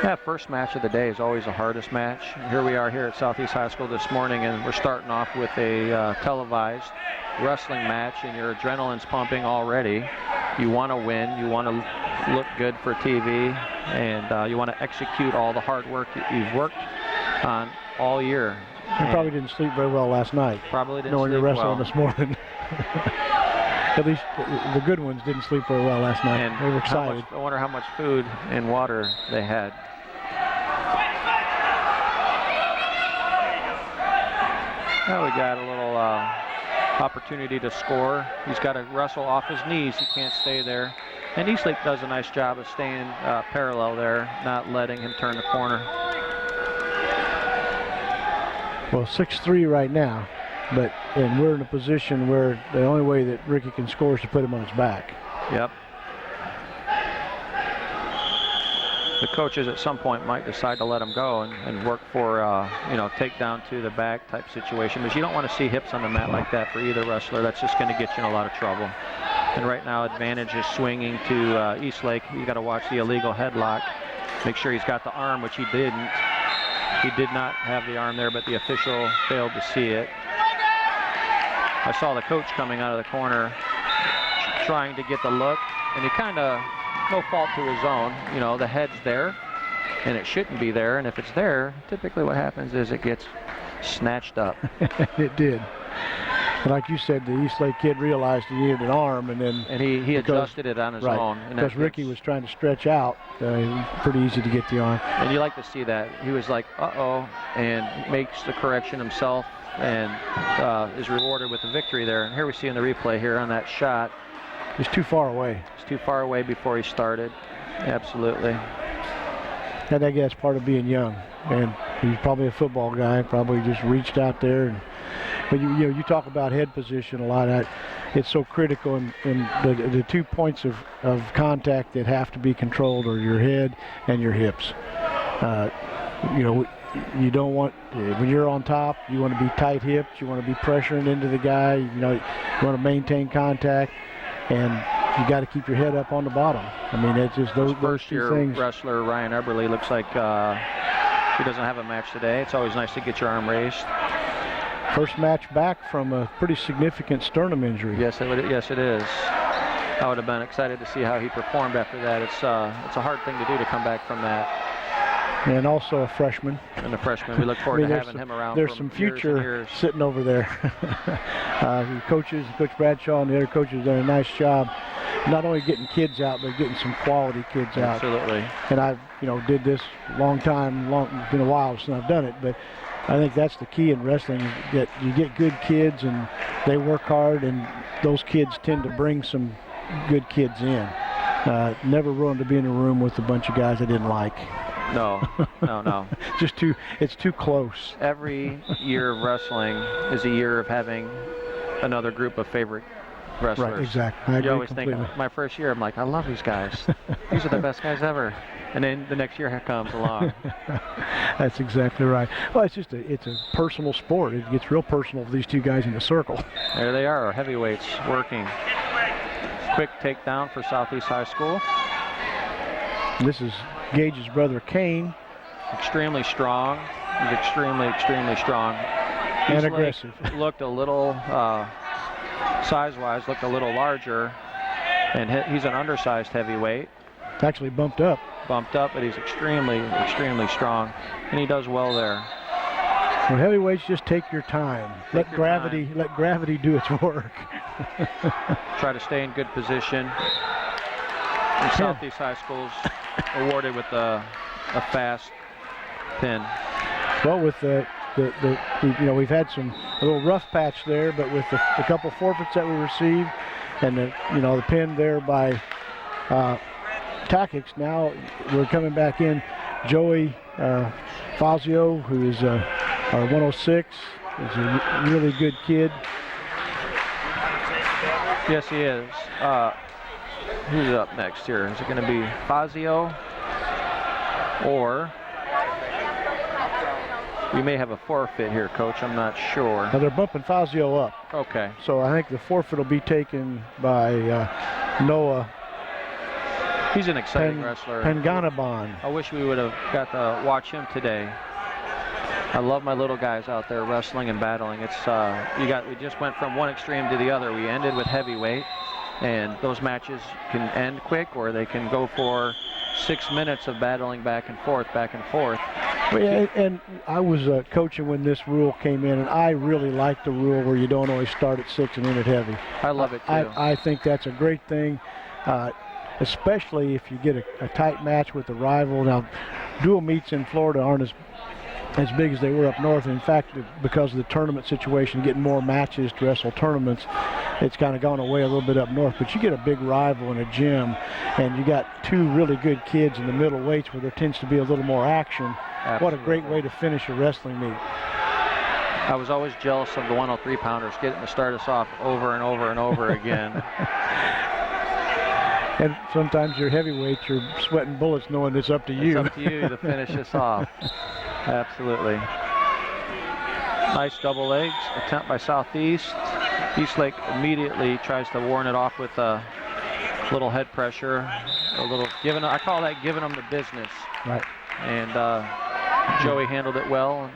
That first match of the day is always the hardest match. Here we are here at Southeast High School this morning, and we're starting off with a televised wrestling match, and your adrenaline's pumping already. You want to win. You want to look good for TV, and you want to execute all the hard work you've worked on all year. You probably didn't sleep very well last night. Probably didn't knowing sleep you're wrestling well. this morning. At least the good ones didn't sleep very well last night. And they were excited. I wonder how much food and water they had. Now we got a little opportunity to score. He's got to wrestle off his knees. He can't stay there. And Eastlake does a nice job of staying parallel there, not letting him turn the corner. Well, 6-3 right now, and we're in a position where the only way that Ricky can score is to put him on his back. Yep. The coaches at some point might decide to let him go and work for, you know, takedown to the back type situation. Because you don't want to see hips on the mat like that for either wrestler. That's just going to get you in a lot of trouble. And right now, Advantage is swinging to Eastlake. You got to watch the illegal headlock. Make sure he's got the arm, which he didn't. He did not have the arm there, but the official failed to see it. I saw the coach coming out of the corner trying to get the look, and he kind of, no fault to his own, you know, the head's there, and it shouldn't be there, and if it's there, typically what happens is it gets snatched up. It did. And like you said, the Eastlake kid realized he needed an arm, and then he adjusted it on his own. And because Ricky was trying to stretch out, pretty easy to get the arm. And you like to see that. He was like, uh-oh, and makes the correction himself, and is rewarded with the victory there. And here we see in the replay here on that shot. He's too far away. He's too far away before he started. Absolutely. And I guess part of being young. And he's probably a football guy, probably just reached out there. But you talk about head position a lot. It's so critical, and the 2 points of contact that have to be controlled are your head and your hips. You don't want, when you're on top, you want to be tight hips. You want to be pressuring into the guy. You want to maintain contact, and you got to keep your head up on the bottom. I mean, it's just those two things. Wrestler Ryan Eberly looks like he doesn't have a match today. It's always nice to get your arm raised. First match back from a pretty significant sternum injury. Yes, it is. I would have been excited to see how he performed after that. It's a hard thing to do to come back from that. And also a freshman. And a freshman. We look forward to having him around. There's some future years. sitting over there. Coach Bradshaw and the other coaches have done a nice job, not only getting kids out, but getting some quality kids out. Absolutely. And I, did this long time. It's been a while since I've done it, but I think that's the key in wrestling, that you get good kids and they work hard, and those kids tend to bring some good kids in. Never willing to be in a room with a bunch of guys I didn't like. No. It's too close. Every year of wrestling is a year of having another group of favorite wrestlers. Right, exactly. I agree you always completely. think, my first year, I'm like, I love these guys. These are the best guys ever. and then the next year comes along. That's exactly right. Well, it's a personal sport. It gets real personal for these two guys in the circle. There they are, our heavyweights working. Quick takedown for Southeast High School. This is Gage's brother, Kane. Extremely strong. He's extremely strong. And aggressive. Looked a little, size-wise, looked a little larger. And he's an undersized heavyweight. Actually bumped up. But he's extremely strong. And he does well there. Well, heavyweights, just take your time. Let gravity do its work. Try to stay in good position. And Southeast High School's awarded with a fast pin. Well, with we've had a little rough patch there, but with the couple forfeits that we received, and the pin there by Takis, now we're coming back in. Joey Fazio, who is our 106, is a really good kid. Yes, he is. Who's up next here? Is it going to be Fazio, or we may have a forfeit here, Coach? I'm not sure. Now they're bumping Fazio up. Okay. So I think the forfeit will be taken by Noah. He's an exciting wrestler. Penganaban. I wish we would have got to watch him today. I love my little guys out there wrestling and battling. It's we just went from one extreme to the other. We ended with heavyweight, and those matches can end quick, or they can go for 6 minutes of battling back and forth. Well, yeah, and I was coaching when this rule came in, and I really like the rule where you don't always start at 6 and end at heavy. I love it too. I think that's a great thing, especially if you get a tight match with a rival. Now, dual meets in Florida aren't as big as they were up north. In fact, because of the tournament situation, getting more matches to wrestle tournaments, it's kind of gone away a little bit up north. But you get a big rival in a gym, and you got two really good kids in the middle weights where there tends to be a little more action. Absolutely. What a great way to finish a wrestling meet. I was always jealous of the 103-pounders getting to start us off over and over and over again. And sometimes your heavyweights, you're sweating bullets knowing it's up to you. It's up to you to finish this off. Absolutely. Nice double legs attempt by Southeast. Eastlake immediately tries to warn it off with a little head pressure, I call that giving them the business. Right. And Joey handled it well.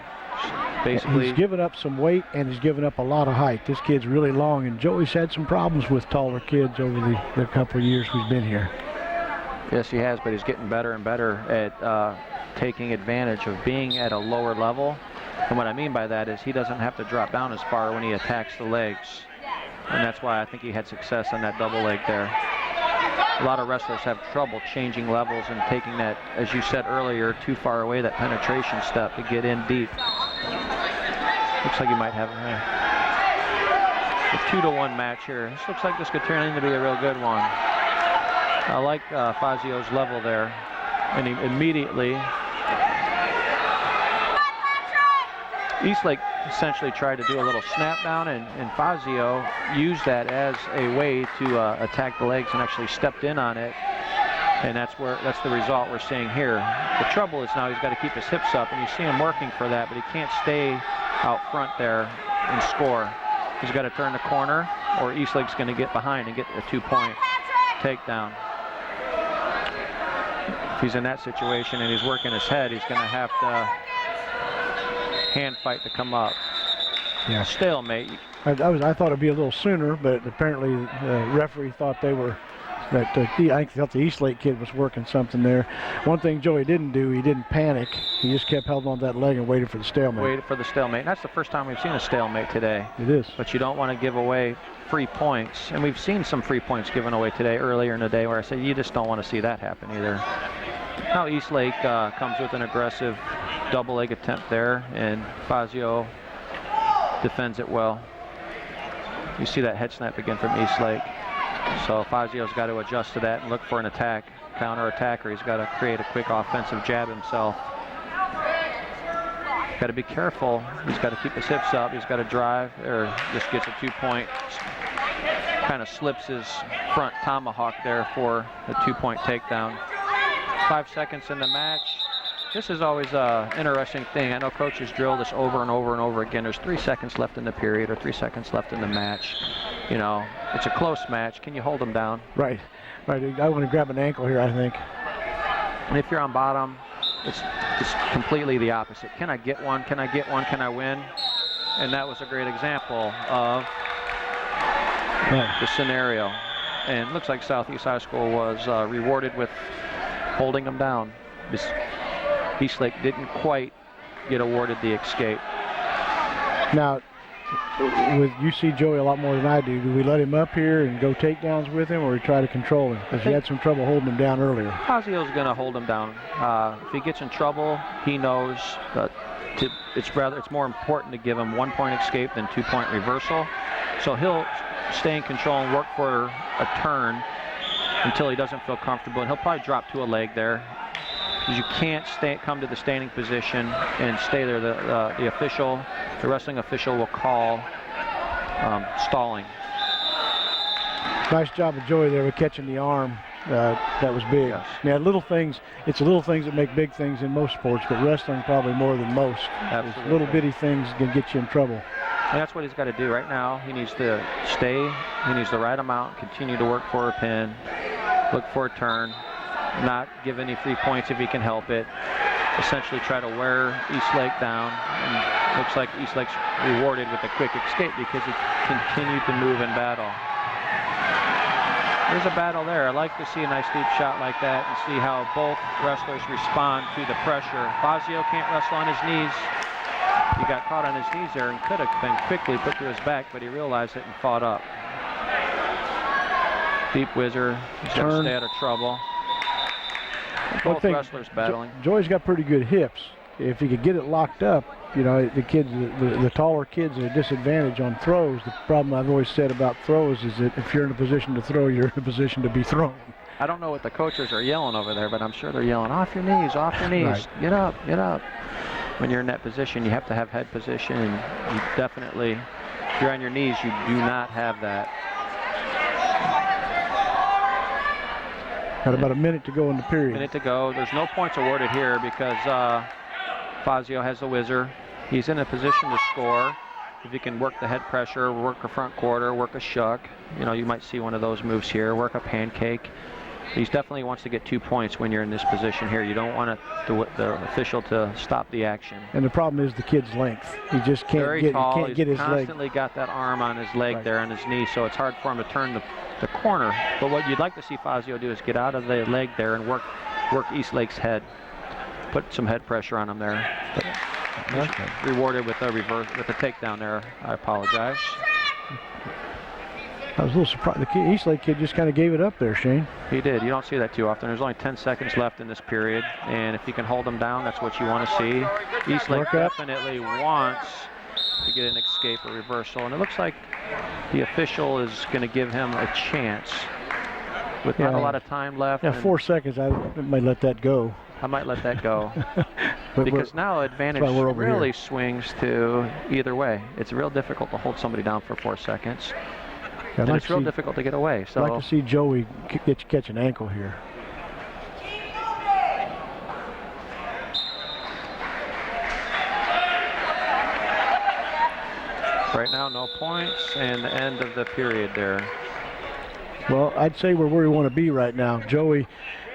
Basically, he's given up some weight, and he's given up a lot of height. This kid's really long, and Joey's had some problems with taller kids over the couple of years we've been here. Yes, he has, but he's getting better and better at taking advantage of being at a lower level. And what I mean by that is he doesn't have to drop down as far when he attacks the legs. And that's why I think he had success on that double leg there. A lot of wrestlers have trouble changing levels and taking that, as you said earlier, too far away, that penetration step to get in deep. Looks like you might have a 2-to-1 match here. This looks like this could turn into be a real good one. I like Fazio's level there. And he immediately, Eastlake essentially tried to do a little snap down, and Fazio used that as a way to attack the legs and actually stepped in on it. And that's the result we're seeing here. The trouble is now he's got to keep his hips up, and you see him working for that, but he can't stay out front there and score. He's got to turn the corner, or Eastlake's going to get behind and get a 2-point takedown. If he's in that situation and he's working his head, he's going to have to hand fight to come up. Yeah. Stalemate. I thought it'd be a little sooner, but apparently the referee thought I thought the Eastlake kid was working something there. One thing Joey didn't do, he didn't panic. He just kept holding on to that leg and waited for the stalemate. Waited for the stalemate. And that's the first time we've seen a stalemate today. It is. But you don't want to give away free points. And we've seen some free points given away today, earlier in the day, where I said you just don't want to see that happen either. Now Eastlake comes with an aggressive double leg attempt there, and Fazio defends it well. You see that head snap again from Eastlake. So Fazio's got to adjust to that and look for an attack, counter attack, or he's got to create a quick offensive jab himself. Got to be careful. He's got to keep his hips up. He's got to drive, or just gets a 2-point. Kind of slips his front tomahawk there for a 2-point takedown. 5 seconds in the match. This is always an interesting thing. I know coaches drill this over and over and over again. There's 3 seconds left in the period or 3 seconds left in the match. You know, it's a close match. Can you hold them down? Right. Right. I want to grab an ankle here, I think. And if you're on bottom, it's completely the opposite. Can I get one? Can I get one? Can I win? And that was a great example of the scenario. And it looks like Southeast High School was rewarded with holding them down. Eastlake didn't quite get awarded the escape. Now, you see Joey a lot more than I do. Do we let him up here and go takedowns with him, or we try to control him? Because he had some trouble holding him down earlier. Fazio's going to hold him down. If he gets in trouble, he knows that it's more important to give him 1-point escape than 2-point reversal. So he'll stay in control and work for a turn until he doesn't feel comfortable, and he'll probably drop to a leg there. Because you can't come to the standing position and stay there. The wrestling official will call stalling. Nice job of Joey there with catching the arm. That was big. Yes. Now, little things, it's the little things that make big things in most sports, but wrestling probably more than most. Absolutely. Little bitty things can get you in trouble. And that's what he's got to do right now. He needs to stay. He needs the right amount, continue to work for a pin, look for a turn, not give any free points if he can help it. Essentially try to wear Eastlake down. And looks like Eastlake's rewarded with a quick escape because he continued to move in battle. There's a battle there. I like to see a nice deep shot like that and see how both wrestlers respond to the pressure. Fazio can't wrestle on his knees. He got caught on his knees there and could have been quickly put to his back, but he realized it and fought up. Deep whizzer. He's got to stay out of trouble. Both wrestlers battling. Joey's got pretty good hips. If he could get it locked up, you know, the taller kids are at a disadvantage on throws. The problem I've always said about throws is that if you're in a position to throw, you're in a position to be thrown. I don't know what the coaches are yelling over there, but I'm sure they're yelling, off your knees, off your knees, right. Get up, get up. When you're in that position, you have to have head position, and you definitely, if you're on your knees, you do not have that. Got about a minute to go in the period. Minute to go. There's no points awarded here because Fazio has the whizzer. He's in a position to score. If he can work the head pressure, work a front quarter, work a shuck. You know, you might see one of those moves here, work a pancake. He definitely wants to get 2 points when you're in this position here. You don't want the official to stop the action. And the problem is the kid's length. He just can't Very get, tall. he can't get his leg. He's constantly got that arm on his leg there on his knee, so it's hard for him to turn the corner. But what you'd like to see Fazio do is get out of the leg there and work Eastlake's head. Put some head pressure on him there. Rewarded with a reverse, with a takedown there. I apologize. I was a little surprised. The Eastlake kid just kind of gave it up there, Shane. He did. You don't see that too often. There's only 10 seconds left in this period, and if you can hold him down, that's what you want to see. Eastlake definitely wants to get an escape or reversal, and it looks like the official is going to give him a chance with not a lot of time left. Yeah, 4 seconds. I might let that go. I might let that go. Because now advantage really swings to either way. It's real difficult to hold somebody down for 4 seconds. And it's real difficult to get away. So I'd like to see Joey catch an ankle here. Right now, no points, and the end of the period there. Well, I'd say we're where we want to be right now. Joey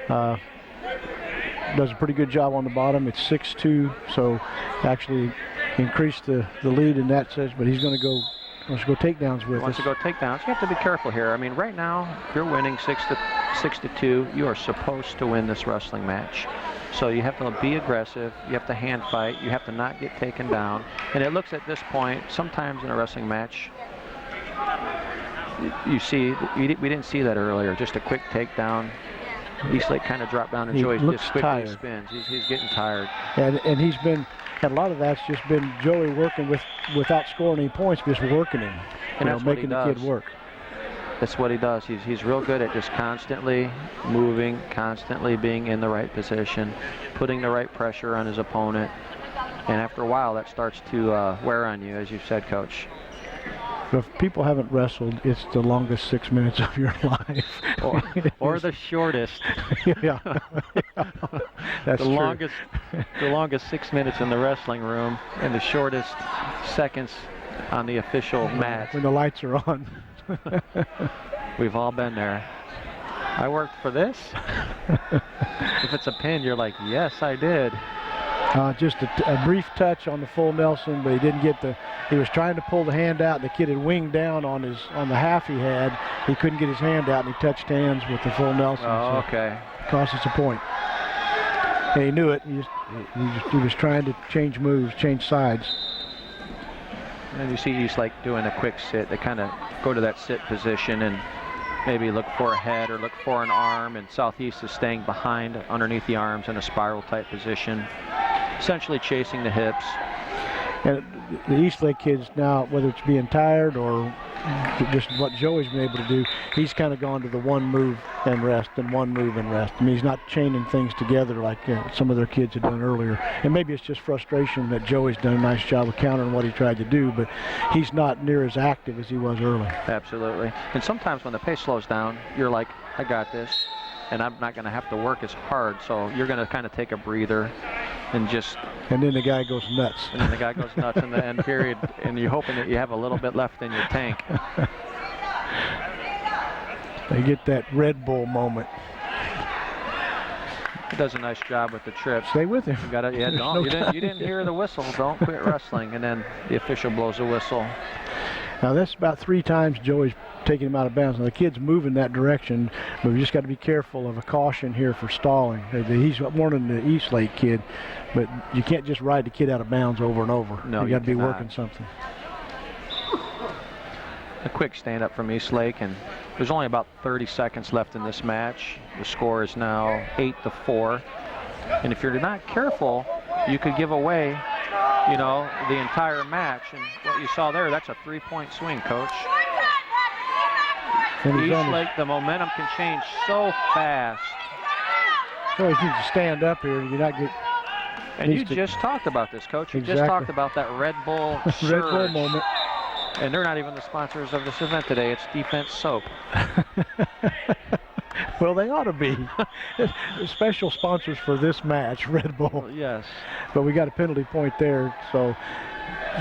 does a pretty good job on the bottom. It's 6-2, so actually increased the lead in that sense, but he's going to go. Wants to go takedowns with us. Wants to go takedowns. You have to be careful here. I mean, right now, if you're winning 6-2, you are supposed to win this wrestling match. So you have to be aggressive. You have to hand fight. You have to not get taken down. And it looks at this point, sometimes in a wrestling match, you see, we didn't see that earlier. Just a quick takedown. Eastlake kind of dropped down, and Joey just quickly spins. He's getting tired. And he's been. And a lot of that's just been Joey working without scoring any points, just working him, and making the kid work. That's what he does. He's real good at just constantly moving, constantly being in the right position, putting the right pressure on his opponent. And after a while, that starts to wear on you, as you said, Coach. If people haven't wrestled, it's the longest 6 minutes of your life. or the shortest. Yeah. That's the true. the longest 6 minutes in the wrestling room, and the shortest seconds on the official mat. When the lights are on. We've all been there. I worked for this? If it's a pin, you're like, yes, I did. Just a brief touch on the full Nelson, but he didn't get he was trying to pull the hand out, and the kid had winged down on the half he had. He couldn't get his hand out, and he touched hands with the full Nelson. Oh, okay. Cost us a point. And he knew it. He was trying to change moves, change sides. And you see he's like doing a quick sit. They kind of go to that sit position and maybe look for a head or look for an arm, and Southeast is staying behind underneath the arms in a spiral type position, essentially chasing the hips. And the Eastlake kids now, whether it's being tired or just what Joey's been able to do, he's kind of gone to the one move and rest and one move and rest. I mean, he's not chaining things together like some of their kids had done earlier. And maybe it's just frustration that Joey's done a nice job of countering what he tried to do, but he's not near as active as he was early. Absolutely. And sometimes when the pace slows down, you're like, I got this, and I'm not going to have to work as hard. So you're going to kind of take a breather and just... And then the guy goes nuts. And then the guy goes nuts in the end period, and you're hoping that you have a little bit left in your tank. They get that Red Bull moment. He does a nice job with the trip. Stay with him. You got it. Yeah, you didn't hear the whistle. Don't quit wrestling. And then the official blows a whistle. Now that's about 3 times Joey's taking him out of bounds. Now the kid's moving that direction, but we just got to be careful of a caution here for stalling. He's warning the Eastlake kid, but you can't just ride the kid out of bounds over and over. No, you got to be cannot. working something. A quick stand up from Eastlake, and there's only about 30 seconds left in this match. The score is now 8-4, and if you're not careful, you could give away, you know, the entire match. And what you saw there, that's a 3-point swing, Coach. Eastlake, the momentum can change so fast. So he needs to stand up here. You're not get. And you just talked about this, Coach. You Exactly. just talked about that Red Bull surge. Red Bull moment. And they're not even the sponsors of this event today. It's Defense Soap. Well, they ought to be. Special sponsors for this match, Red Bull. Yes. But we got a penalty point there. So,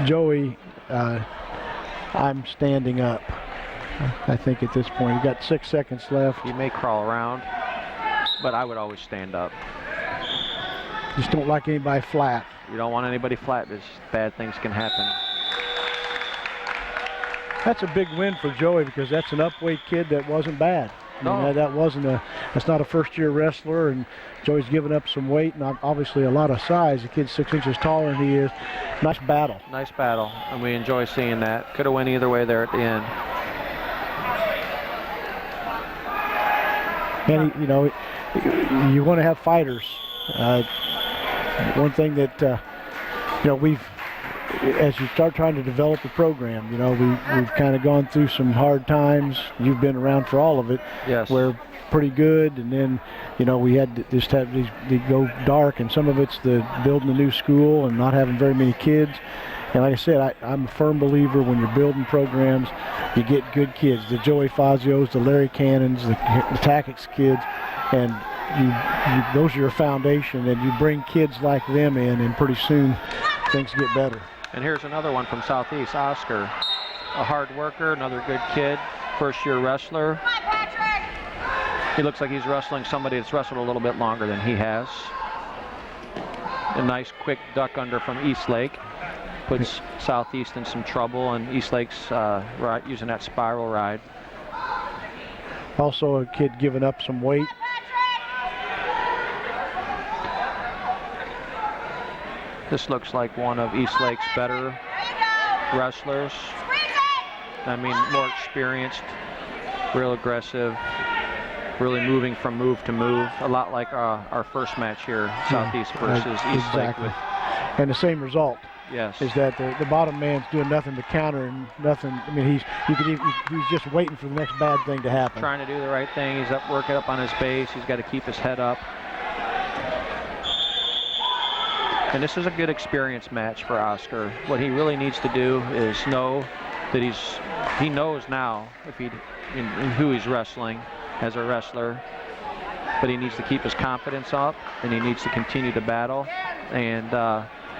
Joey, I'm standing up. I think at this point, you got 6 seconds left. You may crawl around, but I would always stand up. Just don't like anybody flat. You don't want anybody flat because bad things can happen. That's a big win for Joey because that's an upweight kid that wasn't bad. I mean, that's not a first-year wrestler, and Joey's given up some weight and obviously a lot of size. The kid's 6 inches taller than he is. Nice battle. Nice battle, and we enjoy seeing that. Could have went either way there at the end. And, you know, you want to have fighters. One thing that, you know, as you start trying to develop the program, you know, we've kind of gone through some hard times. You've been around for all of it. Yes. We're pretty good, and then, you know, we had to just have these go dark, and some of it's the building a new school and not having very many kids. And like I said, I'm a firm believer when you're building programs, you get good kids. The Joey Fazios, the Larry Cannons, the Takis kids, and those are your foundation, and you bring kids like them in, and pretty soon things get better. And here's another one from Southeast, Oscar. A hard worker, another good kid, first-year wrestler. He looks like he's wrestling somebody that's wrestled a little bit longer than he has. A nice quick duck under from Eastlake. Puts Southeast in some trouble, and Eastlake's using that spiral ride. Also a kid giving up some weight. This looks like one of Eastlake's better wrestlers. I mean, more experienced, real aggressive, really moving from move to move. A lot like our first match here, Southeast versus Eastlake. Exactly. And the same result. Yes. Is that the bottom man's doing nothing but counter and nothing. I mean, he's just waiting for the next bad thing to happen. Trying to do the right thing. He's working up on his base. He's got to keep his head up. And this is a good experience match for Oscar. What he really needs to do is know that he knows now in who he's wrestling as a wrestler, but he needs to keep his confidence up, and he needs to continue to battle. And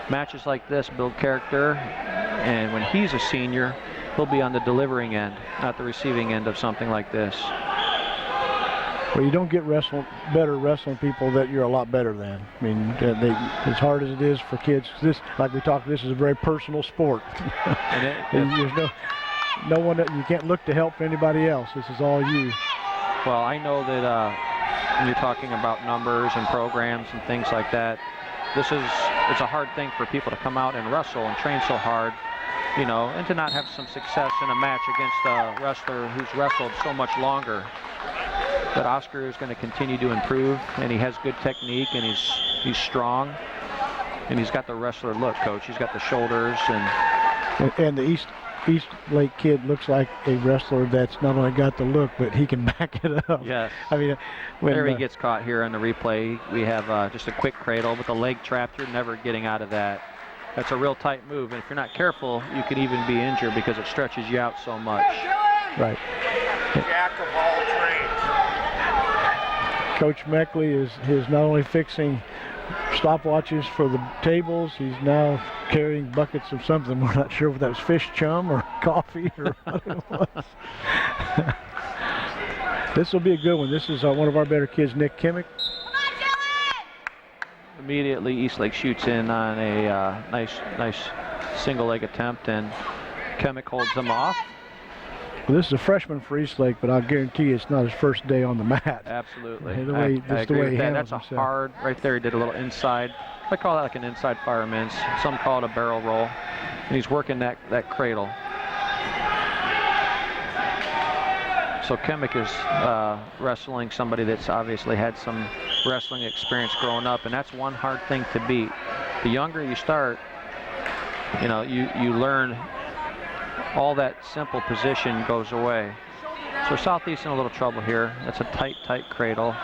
matches like this build character, and when he's a senior, he'll be on the delivering end, not the receiving end of something like this. Well, you don't get better wrestling people that you're a lot better than. I mean, as hard as it is for kids, like we talked, this is a very personal sport. And there's no one that you can't look to help anybody else. This is all you. Well, I know that when you're talking about numbers and programs and things like that, it's a hard thing for people to come out and wrestle and train so hard, you know, and to not have some success in a match against a wrestler who's wrestled so much longer. But Oscar is going to continue to improve, and he has good technique, and he's strong, and he's got the wrestler look, Coach. He's got the shoulders, and the East Lake kid looks like a wrestler that's not only got the look, but he can back it up. Yes. I mean, there he gets caught here on the replay. We have just a quick cradle with the leg trapped. You're never getting out of that. That's a real tight move, and if you're not careful, you could even be injured because it stretches you out so much. Right. Jack of all trades. Coach Meckley is not only fixing stopwatches for the tables, he's now carrying buckets of something. We're not sure if that was fish chum or coffee or what it was. This will be a good one. This is one of our better kids, Nick Kimick. Immediately, Eastlake shoots in on a nice single leg attempt, and Kimick holds them off. Well, this is a freshman for Eastlake, but I'll guarantee you it's not his first day on the mat. Absolutely. I agree with that. That's a hard, right there, he did a little inside. I call that like an inside fireman's. Some call it a barrel roll. And he's working that cradle. So Kimick is wrestling somebody that's obviously had some wrestling experience growing up, and that's one hard thing to beat. The younger you start, you know, you learn all that simple position goes away. So Southeast in a little trouble here. That's a tight cradle.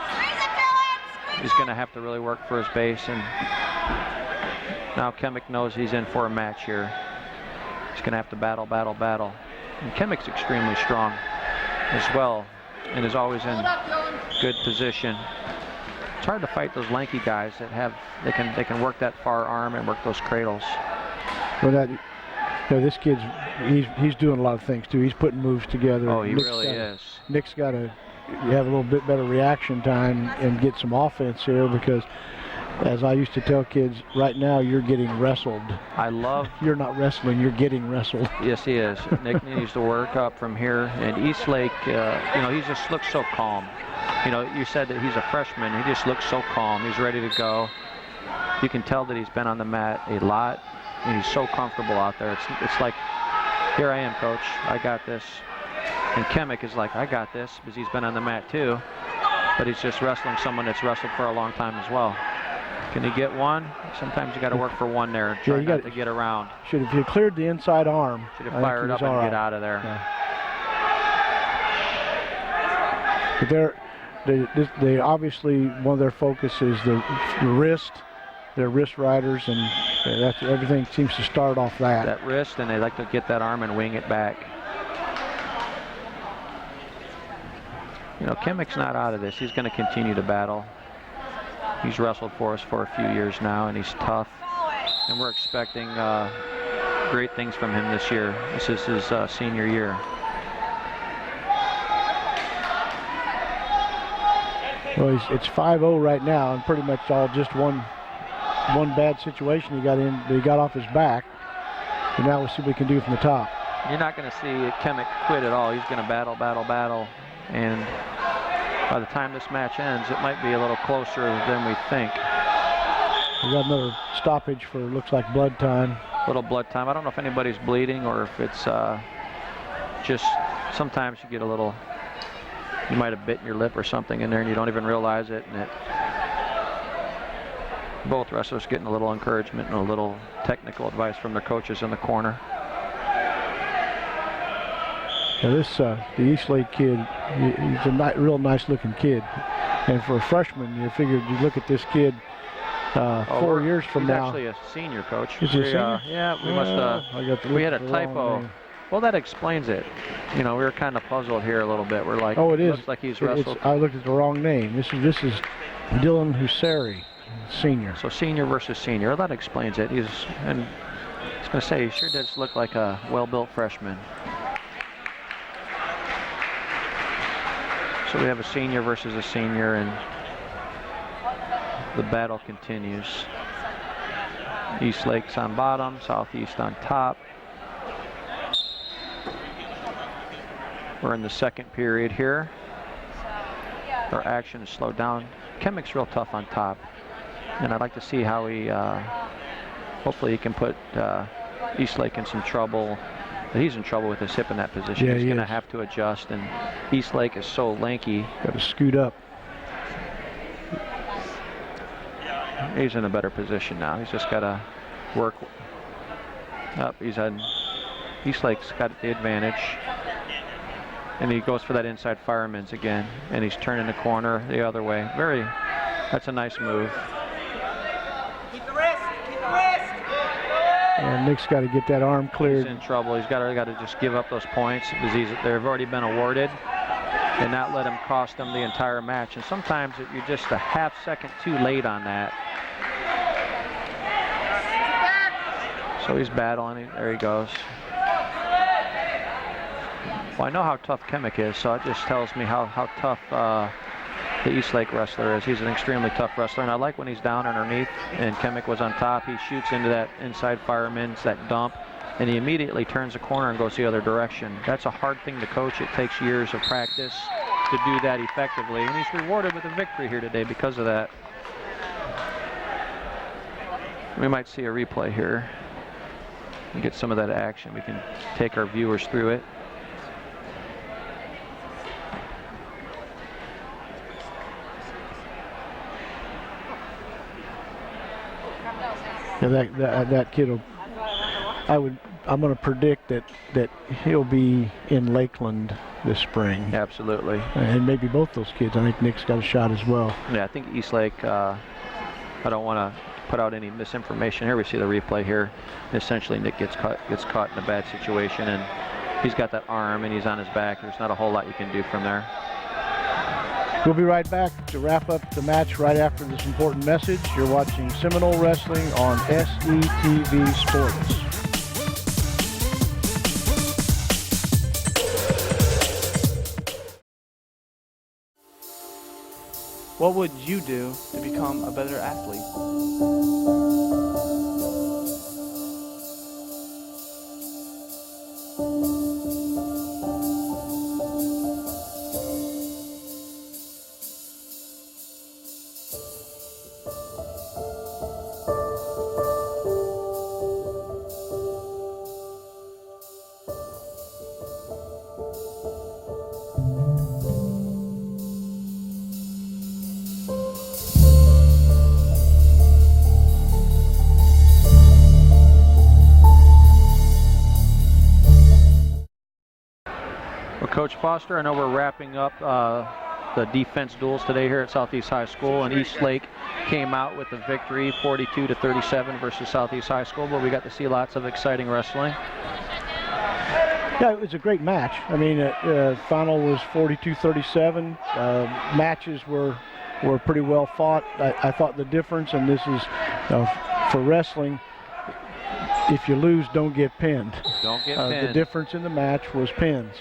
He's going to have to really work for his base, and now Kimick knows he's in for a match here. He's going to have to battle. And Kimick's extremely strong as well, and is always in good position. It's hard to fight those lanky guys that they can work that far arm and work those cradles. Well, this kid's he's doing a lot of things too. He's putting moves together. Oh, he really is. Nick's got to have a little bit better reaction time and get some offense here, because, as I used to tell kids, right now you're getting wrestled. You're not wrestling, you're getting wrestled. Yes, he is. Nick needs to work up from here. And Eastlake, you know, he just looks so calm. You know, you said that he's a freshman. He just looks so calm. He's ready to go. You can tell that he's been on the mat a lot, and he's so comfortable out there. It's like, here I am, Coach. I got this. And Kimick is like, I got this, because he's been on the mat too. But he's just wrestling someone that's wrestled for a long time as well. Can he get one? Sometimes you got to work for one there. Try not to get around. If you cleared the inside arm, should have fired up and get out of there. Yeah. But they obviously, one of their focus is the wrist. They're wrist riders, and that's everything seems to start off that wrist, and they like to get that arm and wing it back. You know, Kimick's not out of this. He's going to continue to battle. He's wrestled for us for a few years now, and he's tough. And we're expecting great things from him this year. This is his senior year. Well, it's 5-0 right now, and pretty much all just one bad situation he got off his back. And now we'll see what we can do from the top. You're not going to see Kimick quit at all. He's going to battle. And by the time this match ends, it might be a little closer than we think. We got another stoppage for, looks like, blood time. A little blood time. I don't know if anybody's bleeding or if it's just sometimes you get a little, you might have bitten your lip or something in there and you don't even realize it. And both wrestlers getting a little encouragement and a little technical advice from their coaches in the corner. Now the Eastlake kid, he's a real nice looking kid. And for a freshman, you figured you look at this kid 4 years from now. He's actually a senior, Coach. Is he a senior? Yeah, we must we had a typo. Well, that explains it. You know, we were kind of puzzled here a little bit. We're like, oh, it is. Looks like he's wrestled. I looked at the wrong name. This is Dylan Hussari, senior. So senior versus senior. That explains it. And I was going to say, he sure does look like a well-built freshman. So we have a senior versus a senior, and the battle continues. East Lake's on bottom, Southeast on top. We're in the second period here. Our action is slowed down. Kimick's real tough on top, and I'd like to see how he, hopefully he can put East Lake in some trouble. But he's in trouble with his hip in that position. Yeah, he's he going to is. have to adjust, and East Lake is so lanky. Got to scoot up. He's in a better position now. He's just got to work up. East Lake's got the advantage. And he goes for that inside fireman's again. And he's turning the corner the other way. That's a nice move. Keep the wrist. Keep the wrist. And Nick's got to get that arm cleared. He's in trouble. He's got to just give up those points because they've already been awarded, and not let him cost them the entire match. And sometimes you're just a half second too late on that. So he's battling. There he goes. Well, I know how tough Kimick is, so it just tells me how tough the East Lake wrestler is. He's an extremely tough wrestler, and I like when he's down underneath and Kimick was on top. He shoots into that inside fireman's, that dump, and he immediately turns the corner and goes the other direction. That's a hard thing to coach. It takes years of practice to do that effectively, and he's rewarded with a victory here today because of that. We might see a replay here and get some of that action. We can take our viewers through it. Yeah, that kid will. I'm going to predict that he'll be in Lakeland this spring. Absolutely. And maybe both those kids. I think Nick's got a shot as well. Yeah, I think East Lake. I don't want to put out any misinformation here. We see the replay here. Essentially, Nick gets caught in a bad situation, and he's got that arm and he's on his back. There's not a whole lot you can do from there. We'll be right back to wrap up the match right after this important message. You're watching Seminole Wrestling on SETV Sports. What would you do to become a better athlete? Coach Foster, I know we're wrapping up the defense duels today here at Southeast High School, and East Lake came out with a victory 42-37 versus Southeast High School, but we got to see lots of exciting wrestling. Yeah, it was a great match. I mean, final was 42-37. Matches were pretty well fought. I thought the difference, and this is for wrestling, if you lose, don't get pinned. Don't get pinned. The difference in the match was pins.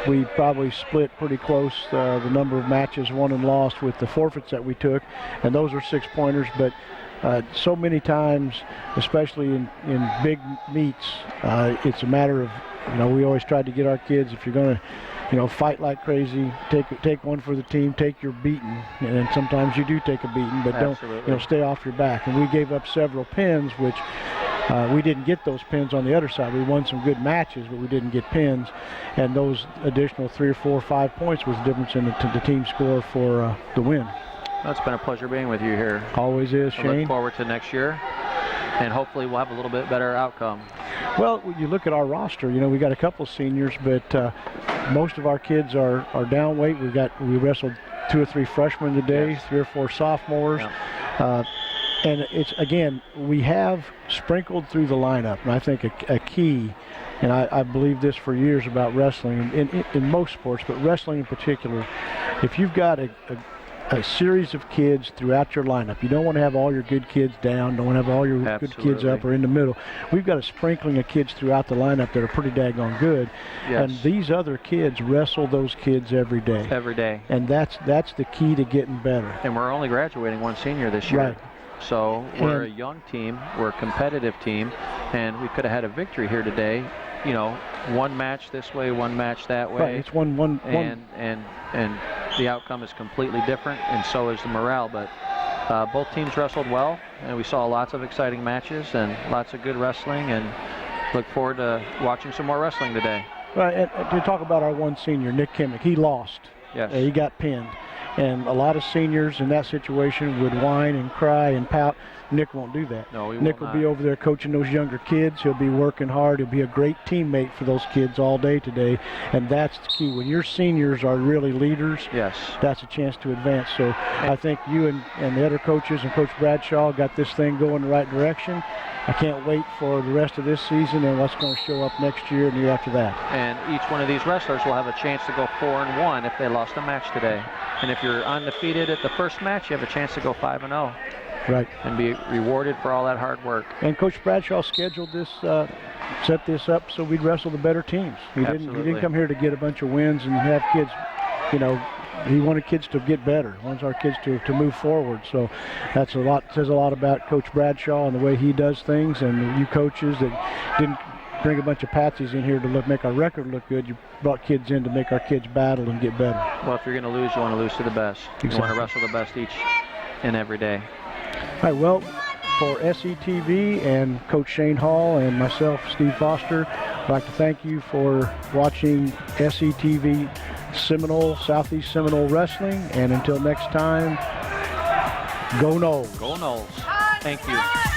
We probably split pretty close the number of matches won and lost with the forfeits that we took, and those were 6-pointers. But so many times, especially in big meets, it's a matter of, we always tried to get our kids, if you're going to, don't fight like crazy, take one for the team, take your beating, and then sometimes you do take a beating, but don't stay off your back. And we gave up several pins, which we didn't get those pins on the other side. We won some good matches, but we didn't get pins. And those additional 3 or 4 or 5 points was the difference in the team score for the win. Well, it's been a pleasure being with you here. Always is, Shane. I look forward to next year, and hopefully we'll have a little bit better outcome. Well, you look at our roster, we got a couple seniors, but most of our kids are down weight. We wrestled 2 or 3 freshmen today, yes. 3 or 4 sophomores. Yeah. And it's, again, we have sprinkled through the lineup, and I think a key and I believe this for years about wrestling, in most sports, but wrestling in particular. If you've got a series of kids throughout your lineup, you don't want to have all your good kids down, don't want to have all your good kids up or in the middle. We've got a sprinkling of kids throughout the lineup that are pretty daggone good. Yes. And these other kids wrestle those kids every day. Every day. And that's the key to getting better. And we're only graduating one senior this year. Right. So we're a young team, we're a competitive team, and we could have had a victory here today. You know, one match this way, one match that way. Right, it's one. And the outcome is completely different, and so is the morale. But both teams wrestled well, and we saw lots of exciting matches and lots of good wrestling, and look forward to watching some more wrestling today. Right, and to talk about our one senior, Nick Kimick, he lost. Yes. He got pinned. And a lot of seniors in that situation would whine and cry and pout. Nick won't do that. No, he Nick will be over there coaching those younger kids. He'll be working hard. He'll be a great teammate for those kids all day today. And that's the key. When your seniors are really leaders, yes, that's a chance to advance. So I think you and the other coaches and Coach Bradshaw got this thing going the right direction. I can't wait for the rest of this season and what's going to show up next year and the year after that. And each one of these wrestlers will have a chance to go 4-1 if they lost a match today. And if you're undefeated at the first match, you have a chance to go 5-0. Right. And be rewarded for all that hard work. And Coach Bradshaw scheduled this, set this up so we'd wrestle the better teams. He didn't come here to get a bunch of wins and have kids, you know, he wanted kids to get better. He wants our kids to move forward. So that's says a lot about Coach Bradshaw and the way he does things, and you coaches that didn't bring a bunch of patsies in here to make our record look good. You brought kids in to make our kids battle and get better. Well, if you're going to lose, you want to lose to the best. Exactly. You want to wrestle the best each and every day. All right, well, for SETV and Coach Shane Hall and myself, Steve Foster, I'd like to thank you for watching SETV Southeast Seminole Wrestling. And until next time, go Noles. Go Noles. Thank you.